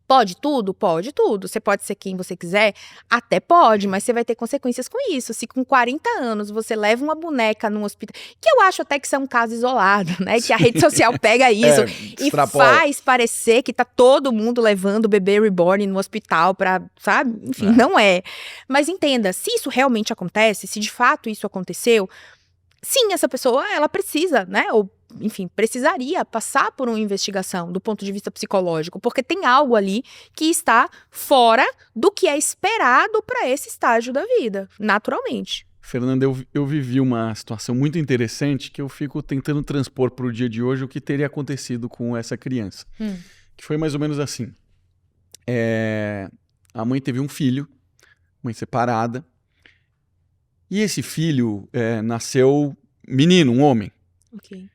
pode tudo? Pode tudo. Você pode ser quem você quiser? Até pode, mas você vai ter consequências com isso. Se com 40 anos você leva uma boneca num hospital, que eu acho até que isso é um caso isolado, né? Que a rede social pega isso e faz parecer que tá todo mundo levando o bebê reborn no hospital pra, sabe? Enfim, não é. Mas entenda, se isso realmente acontece, se de fato isso aconteceu, sim, essa pessoa, ela precisa, né? Ou, enfim, precisaria passar por uma investigação do ponto de vista psicológico, porque tem algo ali que está fora do que é esperado para esse estágio da vida, naturalmente. Fernanda, eu vivi uma situação muito interessante que eu fico tentando transpor para o dia de hoje o que teria acontecido com essa criança. Que foi mais ou menos assim. A mãe teve um filho, mãe separada, e esse filho nasceu menino, um homem. Ok.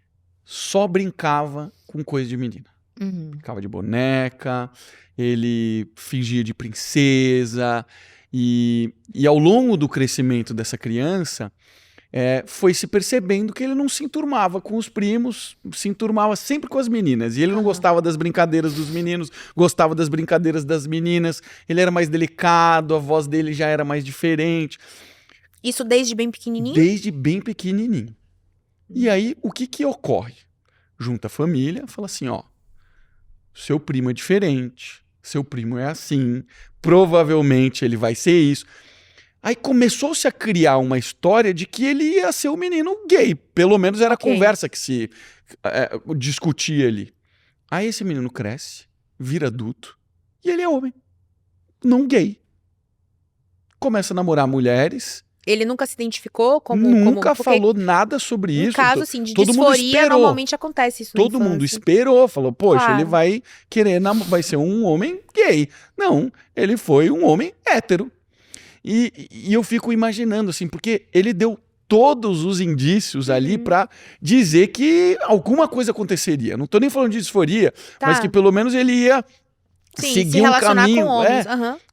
Só brincava com coisa de menina. Brincava de boneca, ele fingia de princesa. E ao longo do crescimento dessa criança, foi se percebendo que ele não se enturmava com os primos, se enturmava sempre com as meninas. E ele não gostava das brincadeiras dos meninos, gostava das brincadeiras das meninas. Ele era mais delicado, a voz dele já era mais diferente. Isso desde bem pequenininho? Desde bem pequenininho. E aí, o que ocorre? Junta a família, fala assim, ó, seu primo é diferente, seu primo é assim, provavelmente ele vai ser isso. Aí começou-se a criar uma história de que ele ia ser um menino gay, pelo menos era a conversa que se discutia ali. Aí esse menino cresce, vira adulto, e ele é homem, não gay. Começa a namorar mulheres. Ele nunca se identificou como... Nunca falou nada sobre isso. Em caso, assim, de disforia, normalmente acontece isso na infância. Todo mundo esperou, falou, poxa, ele vai querer, vai ser um homem gay. Não, ele foi um homem hétero. E eu fico imaginando, assim, porque ele deu todos os indícios ali pra dizer que alguma coisa aconteceria. Não tô nem falando de disforia, mas que pelo menos ele ia seguir um caminho. Com homens.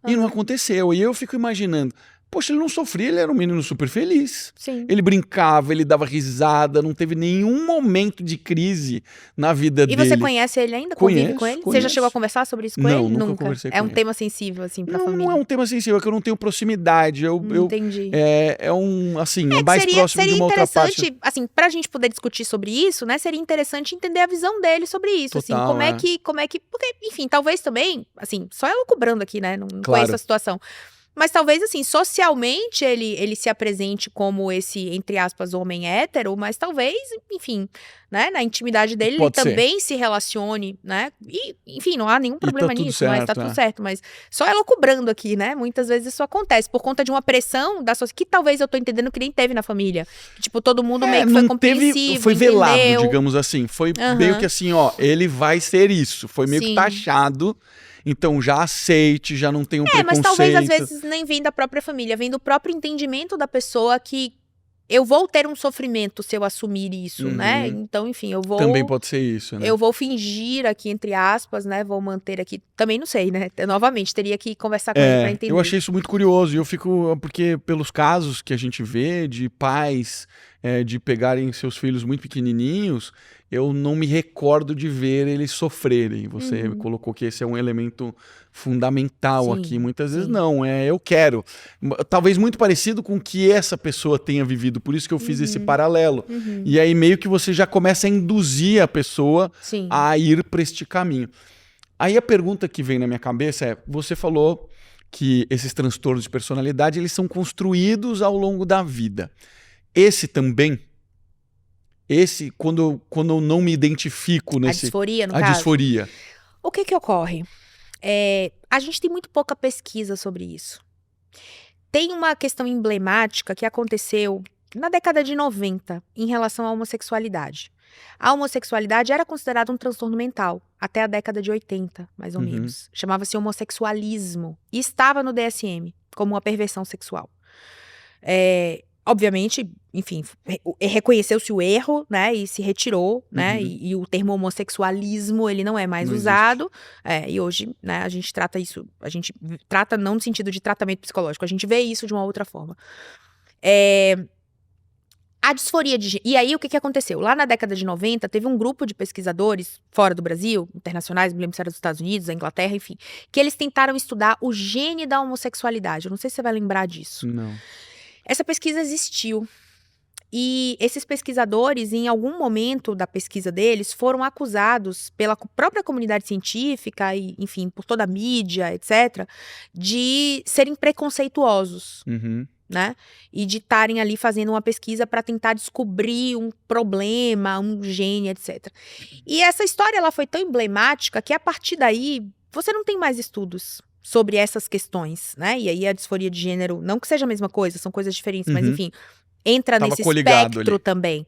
E não aconteceu. E eu fico imaginando, poxa, ele não sofria, ele era um menino super feliz. Sim. Ele brincava, ele dava risada, não teve nenhum momento de crise na vida dele. E você conhece ele ainda? Convive com ele? Você já chegou a conversar sobre isso com ele? Não, nunca conversei com ele. É um tema sensível, assim, pra família? Não é um tema sensível, é que eu não tenho proximidade. Entendi. É mais próximo de uma outra parte. Seria interessante, assim, pra gente poder discutir sobre isso, né? Seria interessante entender a visão dele sobre isso, Total, assim. Como é que... Porque, enfim, talvez também, assim, só eu cobrando aqui, né? Não conheço a situação. Mas talvez, assim, socialmente ele se apresente como esse, entre aspas, homem hétero, mas talvez, enfim, né, na intimidade dele ele também se relacione, né, e, enfim, não há nenhum problema nisso, mas tá tudo certo, mas só ela cobrando aqui, né, muitas vezes isso acontece, por conta de uma pressão da sociedade, que talvez eu tô entendendo que nem teve na família, tipo, todo mundo meio que foi compreensivo, foi velado, entendeu? digamos assim, foi meio que assim, ó, ele vai ser isso, foi meio que taxado. Então já aceite, já não tem um preconceito. Mas talvez às vezes nem vem da própria família, vem do próprio entendimento da pessoa que eu vou ter um sofrimento se eu assumir isso, né? Então, enfim, eu vou... Também pode ser isso, né? Eu vou fingir aqui, entre aspas, né? Vou manter aqui... Também não sei, né? Novamente, teria que conversar com ele pra entender. Eu achei isso muito curioso. E eu fico... Porque pelos casos que a gente vê de pais de pegarem seus filhos muito pequenininhos, eu não me recordo de ver eles sofrerem. Você colocou que esse é um elemento fundamental aqui. Muitas vezes não, eu quero. Talvez muito parecido com o que essa pessoa tenha vivido. Por isso que eu fiz esse paralelo. E aí meio que você já começa a induzir a pessoa a ir para este caminho. Aí a pergunta que vem na minha cabeça é, você falou que esses transtornos de personalidade, eles são construídos ao longo da vida. Esse também... Esse, quando eu não me identifico nesse... A disforia, no caso? A disforia. O que ocorre? A gente tem muito pouca pesquisa sobre isso. Tem uma questão emblemática que aconteceu na década de 90 em relação à homossexualidade. A homossexualidade era considerada um transtorno mental até a década de 80, mais ou menos. Chamava-se homossexualismo e estava no DSM como uma perversão sexual. Obviamente, enfim, reconheceu-se o erro, né, e se retirou, né, e o termo homossexualismo, ele não é mais Não usado, e hoje, né, a gente trata isso, a gente trata não no sentido de tratamento psicológico, a gente vê isso de uma outra forma. A disforia de gênero. E aí, o que aconteceu? Lá na década de 90, teve um grupo de pesquisadores fora do Brasil, internacionais, me lembro se era dos Estados Unidos, da Inglaterra, enfim, que eles tentaram estudar o gene da homossexualidade. Eu não sei se você vai lembrar disso. Não. Essa pesquisa existiu. E esses pesquisadores, em algum momento da pesquisa deles, foram acusados pela própria comunidade científica e, enfim, por toda a mídia, etc., de serem preconceituosos. Né? E de estarem ali fazendo uma pesquisa para tentar descobrir um problema, um gene, etc. E essa história ela foi tão emblemática que a partir daí você não tem mais estudos sobre essas questões, né? E aí a disforia de gênero, não que seja a mesma coisa, são coisas diferentes, mas enfim, entra Tava nesse coligado espectro ali. também.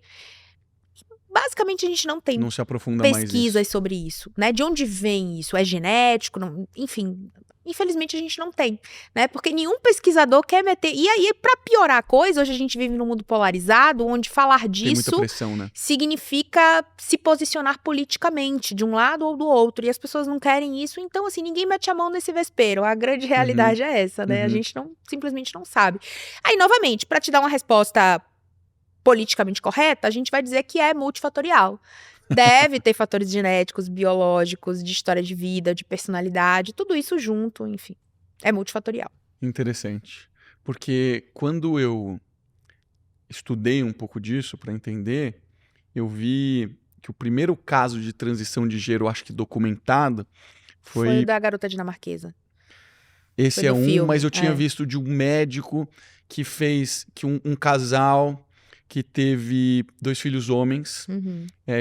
Basicamente a gente não tem Não se aprofunda mais pesquisas isso. sobre isso, né? De onde vem isso? É genético? Não, enfim, infelizmente a gente não tem, né? Porque nenhum pesquisador quer meter... E aí, pra piorar a coisa, hoje a gente vive num mundo polarizado, onde falar disso Tem muita pressão, né? significa se posicionar politicamente, de um lado ou do outro, e as pessoas não querem isso, então assim, ninguém mete a mão nesse vespeiro. A grande realidade é essa, né? A gente simplesmente não sabe. Aí, novamente, pra te dar uma resposta politicamente correta, a gente vai dizer que é multifatorial. Deve ter fatores genéticos, biológicos, de história de vida, de personalidade, tudo isso junto, enfim. É multifatorial. Interessante. Porque quando eu estudei um pouco disso para entender, eu vi que o primeiro caso de transição de gênero, acho que documentado, Foi o da garota dinamarquesa. Esse Foi é no um, filme, mas eu tinha visto de um médico que fez que um casal que teve 2 filhos homens,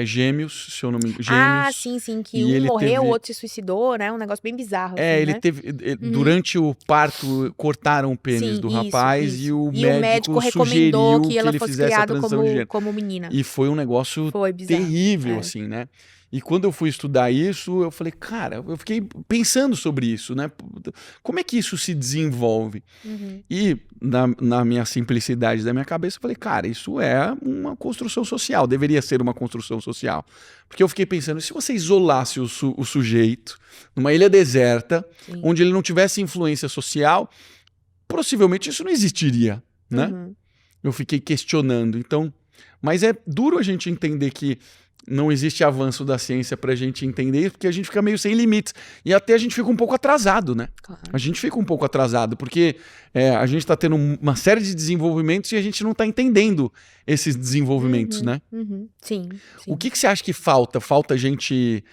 gêmeos, se eu não me engano, Ah, gêmeos. sim, que E um ele morreu, o teve, outro se suicidou, né? Um negócio bem bizarro, assim, ele né? teve, durante o parto cortaram o pênis Sim, do isso, rapaz isso. e o E o médico médico recomendou sugeriu que que ela ele fosse fizesse a criada transição de gênero. como menina. E foi um negócio Foi bizarro. terrível, assim, né? E quando eu fui estudar isso, eu falei, cara, eu fiquei pensando sobre isso, né? Como é que isso se desenvolve? E na minha simplicidade da minha cabeça, eu falei, cara, isso é uma construção social, deveria ser uma construção social. Porque eu fiquei pensando, se você isolasse o sujeito numa ilha deserta, onde ele não tivesse influência social, possivelmente isso não existiria, né? Eu fiquei questionando, então... Mas é duro a gente entender que não existe avanço da ciência pra gente entender isso, porque a gente fica meio sem limites. E até a gente fica um pouco atrasado, né? Claro. A gente fica um pouco atrasado, porque a gente tá tendo uma série de desenvolvimentos e a gente não tá entendendo esses desenvolvimentos, né? Sim. O que você acha que falta? Falta gente...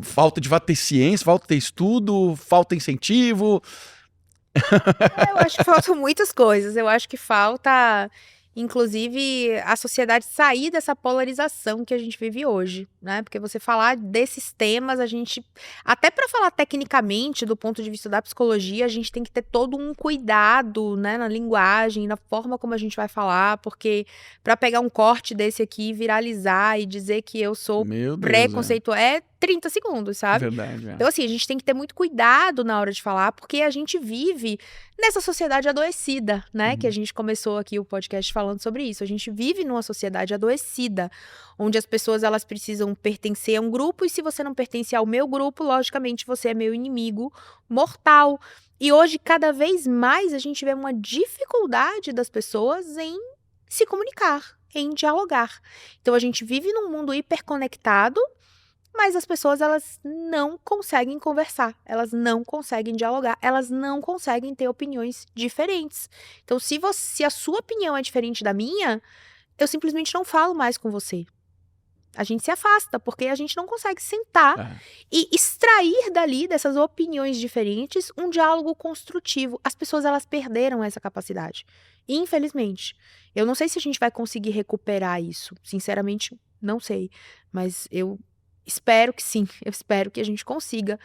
falta de ter ciência, falta ter estudo, falta incentivo? Eu acho que faltam muitas coisas. Eu acho que falta... Inclusive, a sociedade sair dessa polarização que a gente vive hoje, né? Porque você falar desses temas, a gente... Até para falar tecnicamente, do ponto de vista da psicologia, a gente tem que ter todo um cuidado, né? Na linguagem, na forma como a gente vai falar, porque para pegar um corte desse aqui, viralizar e dizer que eu sou preconceituoso, é 30 segundos, sabe? Verdade, Então, assim, a gente tem que ter muito cuidado na hora de falar, porque a gente vive nessa sociedade adoecida, né? Que a gente começou aqui o podcast falando sobre isso. A gente vive numa sociedade adoecida, onde as pessoas, elas precisam pertencer a um grupo, e se você não pertence ao meu grupo, logicamente você é meu inimigo mortal. E hoje, cada vez mais, a gente vê uma dificuldade das pessoas em se comunicar, em dialogar. Então, a gente vive num mundo hiperconectado, mas as pessoas, elas não conseguem conversar, elas não conseguem dialogar, elas não conseguem ter opiniões diferentes. Então, se a sua opinião é diferente da minha, eu simplesmente não falo mais com você. A gente se afasta, porque a gente não consegue sentar e extrair dali, dessas opiniões diferentes, um diálogo construtivo. As pessoas, elas perderam essa capacidade, infelizmente. Eu não sei se a gente vai conseguir recuperar isso, sinceramente, não sei, mas eu espero que sim, eu espero que a gente consiga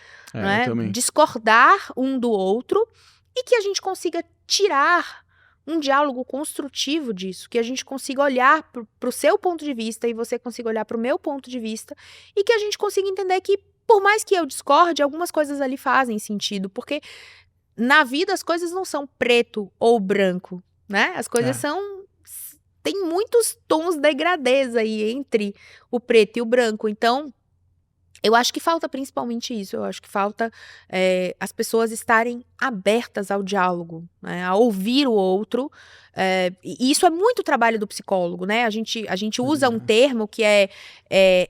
discordar um do outro e que a gente consiga tirar um diálogo construtivo disso, que a gente consiga olhar para o seu ponto de vista e você consiga olhar para o meu ponto de vista e que a gente consiga entender que, por mais que eu discorde, algumas coisas ali fazem sentido, porque na vida as coisas não são preto ou branco, né? As coisas tem muitos tons degradês aí entre o preto e o branco. Então, eu acho que falta principalmente isso. Eu acho que falta as pessoas estarem abertas ao diálogo, né? A ouvir o outro. E isso é muito trabalho do psicólogo, né? A gente usa um termo que é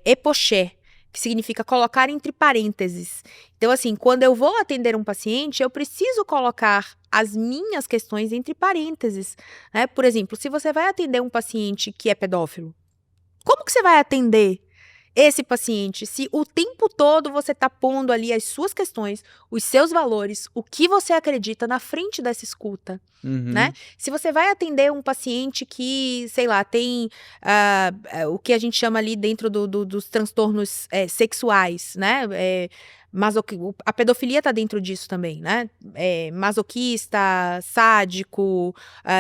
epoché, que significa colocar entre parênteses. Então, assim, quando eu vou atender um paciente, eu preciso colocar as minhas questões entre parênteses, né? Por exemplo, se você vai atender um paciente que é pedófilo, como que você vai atender esse paciente se o tempo todo você está pondo ali as suas questões, os seus valores, o que você acredita na frente dessa escuta, né? Se você vai atender um paciente que, sei lá, tem o que a gente chama ali dentro dos transtornos sexuais, né? A pedofilia está dentro disso também, né? Masoquista, sádico,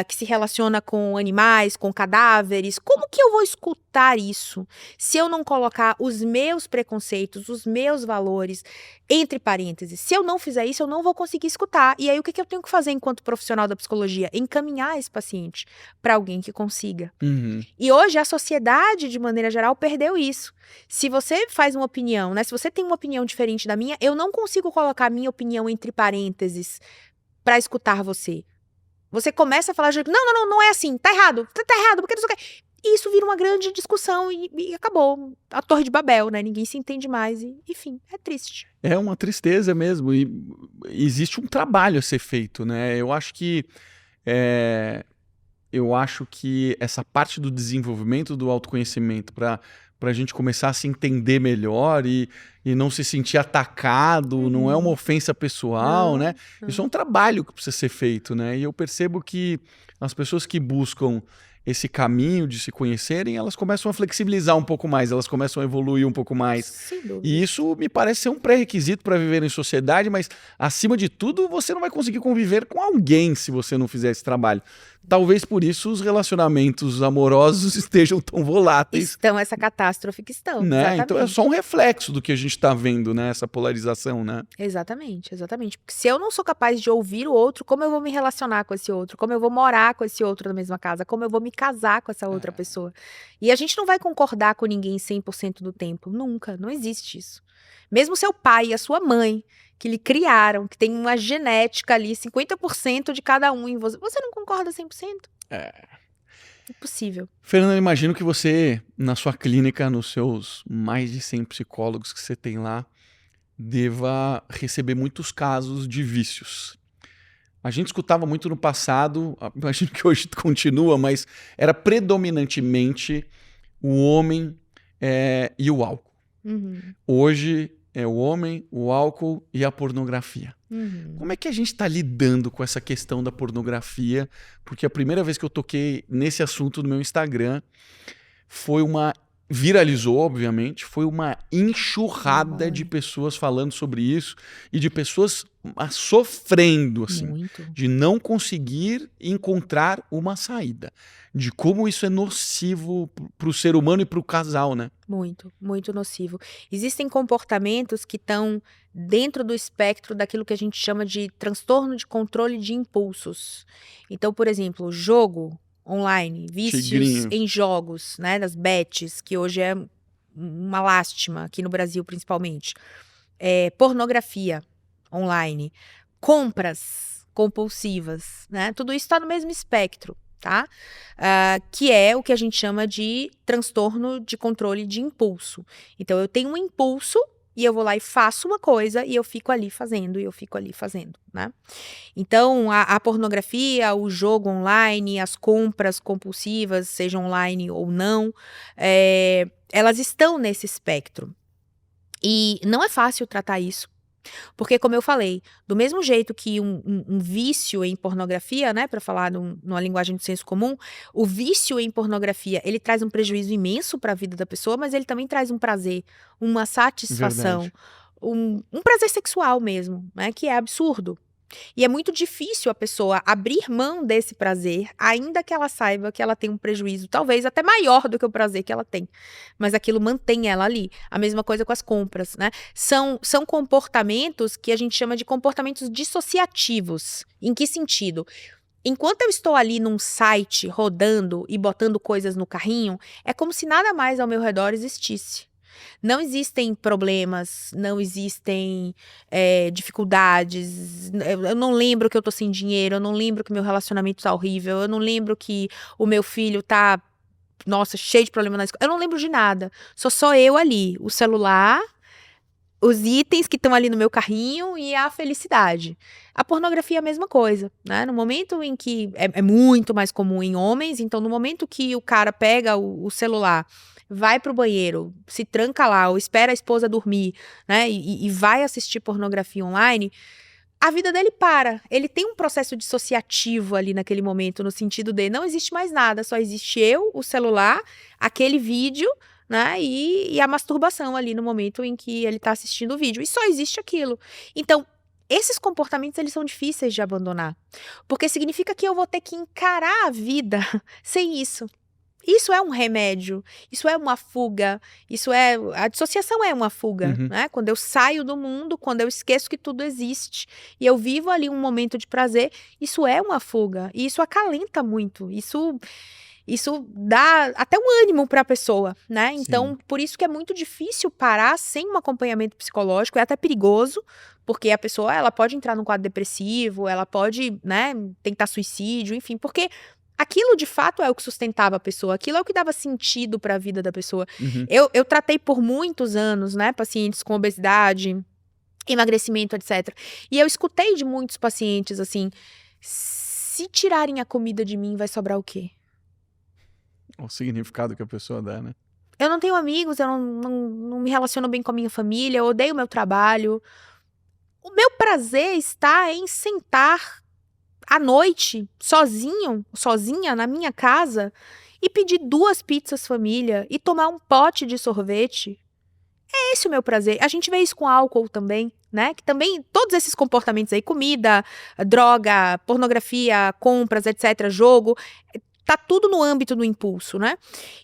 que se relaciona com animais, com cadáveres. Como que eu vou escutar isso se eu não colocar os meus preconceitos, os meus valores entre parênteses? Se eu não fizer isso, eu não vou conseguir escutar. E aí, o que eu tenho que fazer enquanto profissional da psicologia? Encaminhar esse paciente para alguém que consiga. E hoje, a sociedade, de maneira geral, perdeu isso. Se você faz uma opinião, né? Se você tem uma opinião diferente da minha, eu não consigo colocar a minha opinião entre parênteses para escutar você. Você começa a falar, não é assim, tá errado, porque não sei o quê. E isso vira uma grande discussão e acabou. A Torre de Babel, né? Ninguém se entende mais e, enfim, é triste. É uma tristeza mesmo e existe um trabalho a ser feito, né? Eu acho que essa parte do desenvolvimento do autoconhecimento para a gente começar a se entender melhor e não se sentir atacado, não é uma ofensa pessoal, né? Isso é um trabalho que precisa ser feito, né? E eu percebo que as pessoas que buscam esse caminho de se conhecerem, elas começam a flexibilizar um pouco mais, elas começam a evoluir um pouco mais. Sem dúvida. E isso me parece ser um pré-requisito para viver em sociedade, mas acima de tudo, você não vai conseguir conviver com alguém se você não fizer esse trabalho. Talvez por isso os relacionamentos amorosos estejam tão voláteis. Estão essa catástrofe que estão, né? exatamente. Então é só um reflexo do que a gente está vendo, né? Essa polarização, né? Exatamente. Porque se eu não sou capaz de ouvir o outro, como eu vou me relacionar com esse outro? Como eu vou morar com esse outro na mesma casa? Como eu vou me casar com essa outra pessoa? E a gente não vai concordar com ninguém 100% do tempo. Nunca. Não existe isso. Mesmo seu pai e a sua mãe, que lhe criaram, que tem uma genética ali, 50% de cada um em você. Você não concorda 100%? Impossível. Fernanda, eu imagino que você, na sua clínica, nos seus mais de 100 psicólogos que você tem lá, deva receber muitos casos de vícios. A gente escutava muito no passado, imagino que hoje continua, mas era predominantemente o homem e o álcool. Hoje é o homem, o álcool e a pornografia. Como é que a gente está lidando com essa questão da pornografia? Porque a primeira vez que eu toquei nesse assunto no meu Instagram viralizou, obviamente, foi uma enxurrada de pessoas falando sobre isso e de pessoas sofrendo, assim, Muito. de não conseguir encontrar uma saída, de como isso é nocivo para o ser humano e para o casal, né? Muito, muito nocivo. Existem comportamentos que estão dentro do espectro daquilo que a gente chama de transtorno de controle de impulsos. Então, por exemplo, jogo online, vícios Tigrinho. em jogos, né, das bets, que hoje é uma lástima, aqui no Brasil principalmente. Pornografia online, compras compulsivas, né, tudo isso está no mesmo espectro, tá? Que é o que a gente chama de transtorno de controle de impulso. Então, eu tenho um impulso e eu vou lá e faço uma coisa e eu fico ali fazendo, né? Então, a pornografia, o jogo online, as compras compulsivas, seja online ou não, elas estão nesse espectro. E não é fácil tratar isso. Porque, como eu falei, do mesmo jeito que um vício em pornografia, né, para falar numa linguagem do senso comum, o vício em pornografia, ele traz um prejuízo imenso para a vida da pessoa, mas ele também traz um prazer, uma satisfação, um prazer sexual mesmo, né, que é absurdo. E é muito difícil a pessoa abrir mão desse prazer, ainda que ela saiba que ela tem um prejuízo, talvez até maior do que o prazer que ela tem. Mas aquilo mantém ela ali. A mesma coisa com as compras, né? São comportamentos que a gente chama de comportamentos dissociativos. Em que sentido? Enquanto eu estou ali num site rodando e botando coisas no carrinho, é como se nada mais ao meu redor existisse. Não existem problemas, não existem dificuldades. Eu não lembro que eu tô sem dinheiro, eu não lembro que meu relacionamento tá horrível, eu não lembro que o meu filho tá, nossa, cheio de problema na escola. Eu não lembro de nada. Sou só eu ali, o celular, os itens que estão ali no meu carrinho e a felicidade. A pornografia é a mesma coisa, né? No momento em que é muito mais comum em homens, então no momento que o cara pega o celular, vai pro banheiro, se tranca lá ou espera a esposa dormir, né? E vai assistir pornografia online, a vida dele para. Ele tem um processo dissociativo ali naquele momento, no sentido de não existe mais nada, só existe eu, o celular, aquele vídeo, né? E a masturbação ali no momento em que ele tá assistindo o vídeo. E só existe aquilo. Então, esses comportamentos, eles são difíceis de abandonar. Porque significa que eu vou ter que encarar a vida sem isso. Isso é um remédio, isso é uma fuga, a dissociação é uma fuga, né? Quando eu saio do mundo, quando eu esqueço que tudo existe e eu vivo ali um momento de prazer, isso é uma fuga e isso acalenta muito, isso dá até um ânimo para a pessoa, né? Então, Sim. por isso que é muito difícil parar sem um acompanhamento psicológico, é até perigoso, porque a pessoa, ela pode entrar num quadro depressivo, ela pode, né, tentar suicídio, enfim, porque aquilo de fato é o que sustentava a pessoa, aquilo é o que dava sentido para a vida da pessoa. Eu tratei por muitos anos, né, pacientes com obesidade, emagrecimento, etc. E eu escutei de muitos pacientes assim: se tirarem a comida de mim, vai sobrar o quê? O significado que a pessoa dá, né? Eu não tenho amigos, eu não me relaciono bem com a minha família, eu odeio o meu trabalho. O meu prazer está em sentar à noite, sozinha na minha casa, e pedir 2 pizzas família e tomar um pote de sorvete. É esse o meu prazer. A gente vê isso com álcool também, né? Que também, todos esses comportamentos aí, comida, droga, pornografia, compras, etc., jogo, tá tudo no âmbito do impulso, né?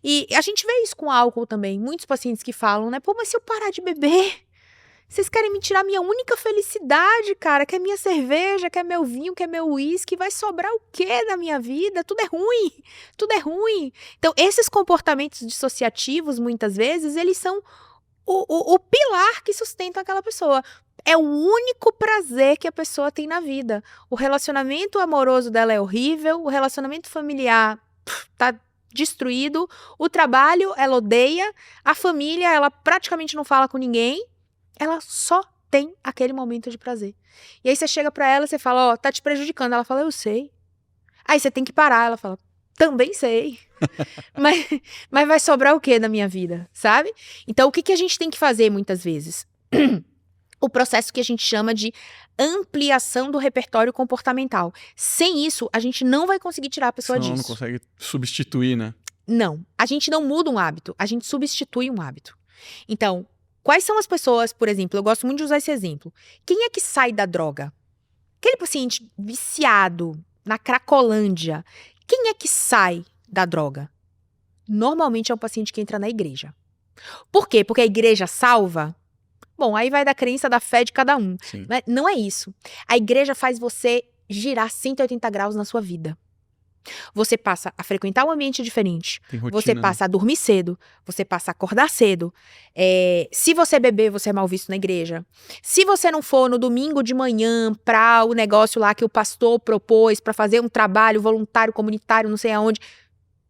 E a gente vê isso com álcool também. Muitos pacientes que falam, né? Pô, mas se eu parar de beber, vocês querem me tirar minha única felicidade, cara, que é minha cerveja, que é meu vinho, que é meu uísque, vai sobrar o quê na minha vida? Tudo é ruim, tudo é ruim. Então, esses comportamentos dissociativos, muitas vezes, eles são o pilar que sustenta aquela pessoa. É o único prazer que a pessoa tem na vida. O relacionamento amoroso dela é horrível, o relacionamento familiar tá destruído, o trabalho ela odeia, a família ela praticamente não fala com ninguém, ela só tem aquele momento de prazer. E aí você chega pra ela e você fala, ó, tá te prejudicando. Ela fala, eu sei. Aí você tem que parar. Ela fala, também sei. mas vai sobrar o quê na minha vida, sabe? Então, o que a gente tem que fazer muitas vezes? O processo que a gente chama de ampliação do repertório comportamental. Sem isso, a gente não vai conseguir tirar a pessoa Senão disso. não consegue substituir, né? Não. A gente não muda um hábito, a gente substitui um hábito. Então, quais são as pessoas, por exemplo, eu gosto muito de usar esse exemplo. Quem é que sai da droga? Aquele paciente viciado na Cracolândia, quem é que sai da droga? Normalmente é um paciente que entra na igreja. Por quê? Porque a igreja salva? Bom, aí vai da crença, da fé de cada um. Sim. Não é isso. A igreja faz você girar 180 graus na sua vida. Você passa a frequentar um ambiente diferente. Tem rotina, Você passa a dormir cedo. Você passa a acordar cedo. Se você beber, você é mal visto na igreja. Se você não for no domingo de manhã para o negócio lá que o pastor propôs para fazer um trabalho voluntário, comunitário, não sei aonde,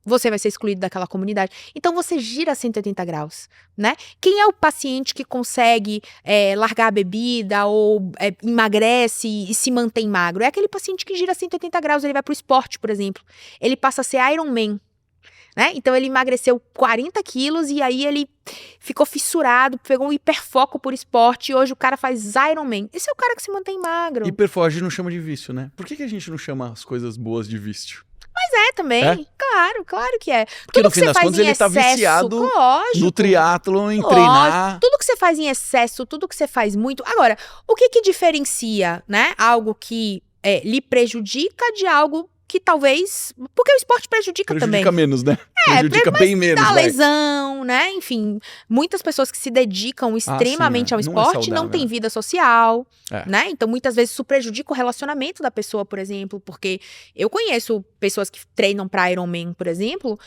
você vai ser excluído daquela comunidade. Então você gira 180 graus, né? Quem é o paciente que consegue largar a bebida ou emagrece e se mantém magro? É aquele paciente que gira 180 graus, ele vai pro esporte, por exemplo. Ele passa a ser Iron Man, né? Então ele emagreceu 40 quilos e aí ele ficou fissurado, pegou um hiperfoco por esporte e hoje o cara faz Iron Man. Esse é o cara que se mantém magro. Hiperfoco a gente não chama de vício, né? Por que a gente não chama as coisas boas de vício? Mas É também. Claro que é. Porque Tudo no que fim você das faz contas em ele tá excesso, viciado lógico. no triatlon, em Lógico, treinar. tudo que você faz em excesso, tudo que você faz muito. Agora, o que diferencia, né, algo que lhe prejudica de algo que talvez. Porque o esporte prejudica também. Prejudica menos, né? Prejudica bem menos, dá vai. lesão, né? Enfim, muitas pessoas que se dedicam extremamente ao Não é esporte não saudável. têm vida social, É. né? Então, muitas vezes isso prejudica o relacionamento da pessoa, por exemplo, porque eu conheço pessoas que treinam pra Ironman, por exemplo,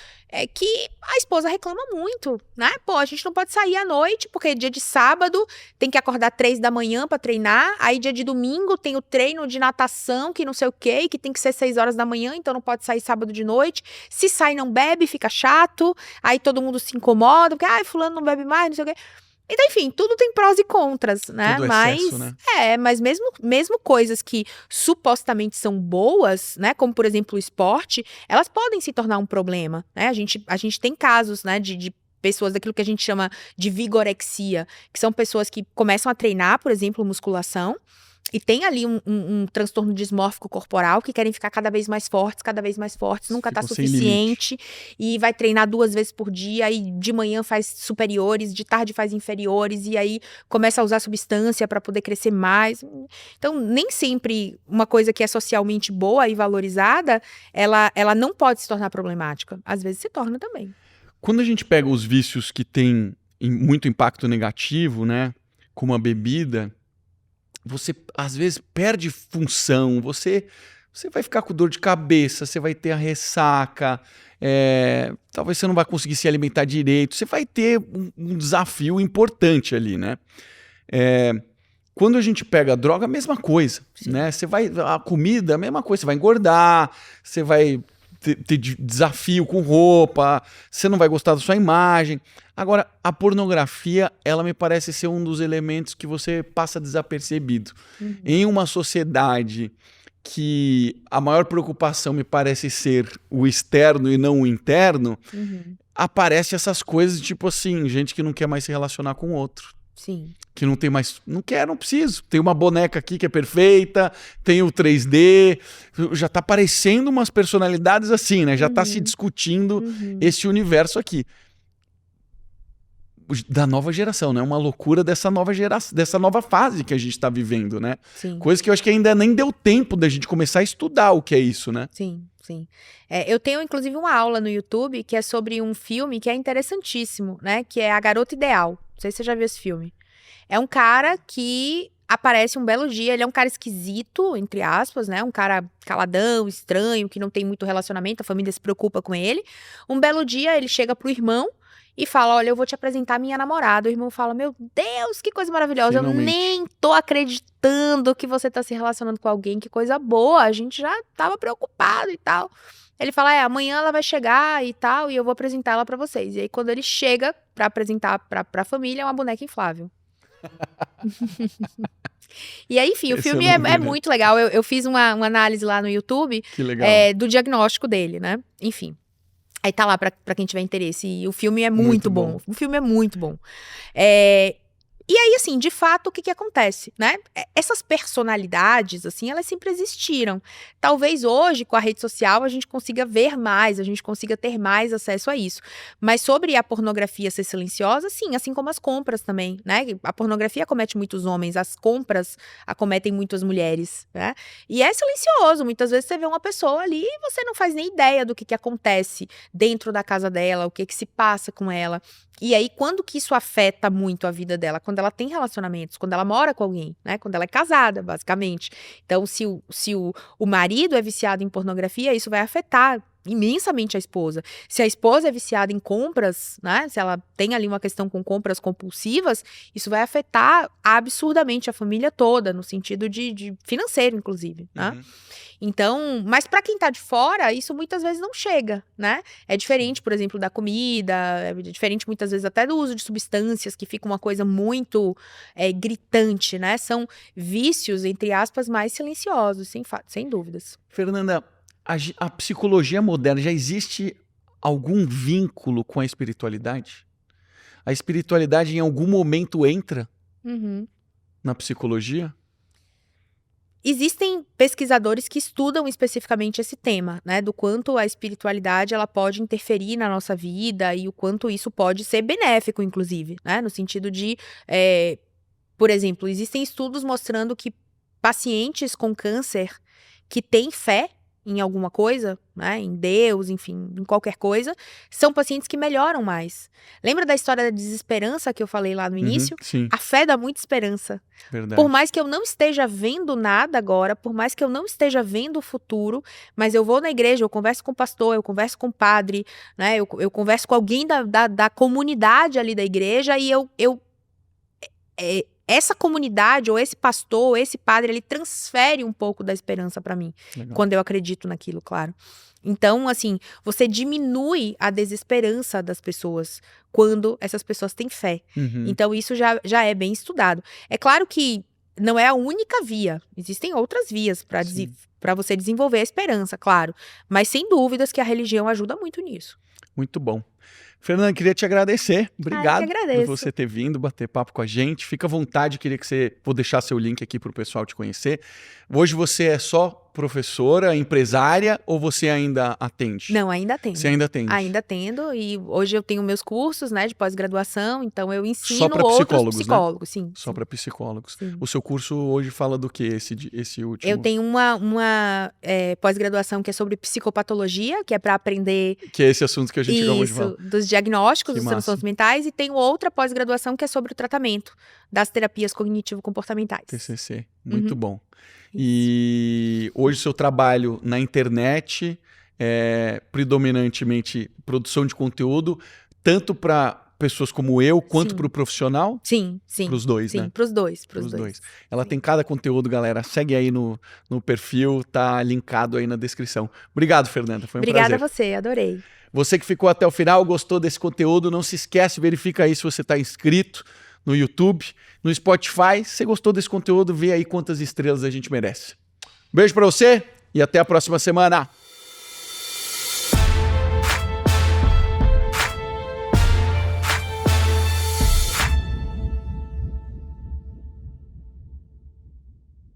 que a esposa reclama muito, né? Pô, a gente não pode sair à noite, porque dia de sábado tem que acordar 3 da manhã pra treinar, aí dia de domingo tem o treino de natação, que não sei o quê, que tem que ser 6 horas da manhã, então não pode sair sábado de noite. Se sai não bebe, fica chato, aí todo mundo se incomoda, porque, fulano não bebe mais, não sei o quê. Então, enfim, tudo tem prós e contras, né? Tudo Mas, excesso, né? mas mesmo coisas que supostamente são boas, né? Como, por exemplo, o esporte, elas podem se tornar um problema, né? A gente tem casos, né, de pessoas daquilo que a gente chama de vigorexia, que são pessoas que começam a treinar, por exemplo, musculação, e tem ali um transtorno dismórfico corporal, que querem ficar cada vez mais fortes, nunca tá Ficam sem limite. suficiente, e vai treinar 2 vezes por dia, e de manhã faz superiores, de tarde faz inferiores, e aí começa a usar substância para poder crescer mais. Então, nem sempre uma coisa que é socialmente boa e valorizada, ela não pode se tornar problemática. Às vezes se torna também. Quando a gente pega os vícios que têm muito impacto negativo, né? Como a bebida, você às vezes perde função, você vai ficar com dor de cabeça, você vai ter a ressaca, talvez você não vai conseguir se alimentar direito, você vai ter um desafio importante ali, né? Quando a gente pega a droga, a mesma coisa, né? A comida, a mesma coisa, você vai engordar, você vai ter desafio com roupa, você não vai gostar da sua imagem. Agora, a pornografia, ela me parece ser um dos elementos que você passa desapercebido. Uhum. Em uma sociedade que a maior preocupação me parece ser o externo e não o interno, aparece essas coisas tipo assim, gente que não quer mais se relacionar com o outro. Sim. Que não tem mais, não preciso. Tem uma boneca aqui que é perfeita, tem o 3D, já tá aparecendo umas personalidades assim, né? Já tá se discutindo esse universo aqui. Da nova geração, né? Uma loucura dessa nova geração, dessa nova fase que a gente tá vivendo, né? Sim. Coisa que eu acho que ainda nem deu tempo da gente começar a estudar o que é isso, né? Sim. Eu tenho, inclusive, uma aula no YouTube que é sobre um filme que é interessantíssimo, né? Que é A Garota Ideal. Não sei se você já viu esse filme. É um cara que aparece um belo dia, ele é um cara esquisito, entre aspas, né? Um cara caladão, estranho, que não tem muito relacionamento, a família se preocupa com ele. Um belo dia, ele chega pro irmão e fala, olha, eu vou te apresentar minha namorada. O irmão fala, meu Deus, que coisa maravilhosa, Finalmente. eu nem tô acreditando que você tá se relacionando com alguém, que coisa boa, a gente já tava preocupado e tal. Ele fala, amanhã ela vai chegar e tal, e eu vou apresentar ela pra vocês. E aí, quando ele chega pra apresentar pra família, é uma boneca inflável. E aí, enfim, o filme é muito legal. Eu fiz uma análise lá no YouTube Que legal. do diagnóstico dele, né? Enfim. Aí tá lá pra quem tiver interesse. E o filme é muito bom. O filme é muito bom. E aí, assim, de fato, o que acontece, né? Essas personalidades, assim, elas sempre existiram. Talvez hoje, com a rede social, a gente consiga ver mais, a gente consiga ter mais acesso a isso. Mas sobre a pornografia ser silenciosa, sim, assim como as compras também, né? A pornografia acomete muitos homens, as compras acometem muitas mulheres, né? E é silencioso. Muitas vezes você vê uma pessoa ali e você não faz nem ideia do que acontece dentro da casa dela, o que se passa com ela. E aí, quando que isso afeta muito a vida dela? Quando ela tem relacionamentos, quando ela mora com alguém, né? Quando ela é casada, basicamente. Então, se o marido é viciado em pornografia, isso vai afetar imensamente a esposa. Se a esposa é viciada em compras, né? Se ela tem ali uma questão com compras compulsivas, isso vai afetar absurdamente a família toda, no sentido de financeiro, inclusive, né? Então, mas para quem tá de fora, isso muitas vezes não chega, né? É diferente, por exemplo, da comida, é diferente muitas vezes até do uso de substâncias, que fica uma coisa muito gritante, né? São vícios, entre aspas, mais silenciosos, sem dúvidas. Fernanda, a psicologia moderna, já existe algum vínculo com a espiritualidade? A espiritualidade em algum momento entra na psicologia? existem pesquisadores que estudam especificamente esse tema, né? Do quanto a espiritualidade ela pode interferir na nossa vida e o quanto isso pode ser benéfico, inclusive, né? No sentido de, por exemplo, existem estudos mostrando que pacientes com câncer que têm fé em alguma coisa, né, em Deus, enfim, em qualquer coisa, são pacientes que melhoram mais. Lembra da história da desesperança que eu falei lá no início? Sim. A fé dá muita esperança. Verdade. Por mais que eu não esteja vendo nada agora, por mais que eu não esteja vendo o futuro, mas eu vou na igreja, eu converso com o pastor, eu converso com o padre, né, eu converso com alguém da comunidade ali da igreja e essa comunidade, ou esse pastor, ou esse padre, ele transfere um pouco da esperança para mim. Legal. Quando eu acredito naquilo, claro. Então, assim, você diminui a desesperança das pessoas quando essas pessoas têm fé. Então, isso já é bem estudado. É claro que não é a única via. Existem outras vias para você desenvolver a esperança, claro. Mas, sem dúvidas, que a religião ajuda muito nisso. Muito bom. Fernanda, queria te agradecer. Obrigado por você ter vindo bater papo com a gente. Fica à vontade, vou deixar seu link aqui para o pessoal te conhecer. Hoje você é só professora, empresária ou você ainda atende? Não, ainda atendo. Você ainda atende? Ainda atendo e hoje eu tenho meus cursos, né, de pós-graduação, então eu ensino só pra outros psicólogos, né? Sim. Só para psicólogos. Sim. O seu curso hoje fala do que, esse último? Eu tenho uma pós-graduação que é sobre psicopatologia, que é para aprender... Que é esse assunto que a gente acabou de falar. Dos diagnósticos dos transtornos mentais, e tenho outra pós-graduação que é sobre o tratamento das terapias cognitivo-comportamentais. TCC, muito bom. E hoje o seu trabalho na internet é predominantemente produção de conteúdo, tanto para pessoas como eu, quanto para o profissional? Sim. Para os dois, né? Para os dois. Ela tem cada conteúdo, galera. Segue aí no perfil, tá linkado aí na descrição. Obrigado, Fernanda. Foi um prazer. Obrigada a você, adorei. Você que ficou até o final, gostou desse conteúdo, não se esquece, verifica aí se você está inscrito no YouTube, no Spotify. Se você gostou desse conteúdo, vê aí quantas estrelas a gente merece. Beijo pra você e até a próxima semana.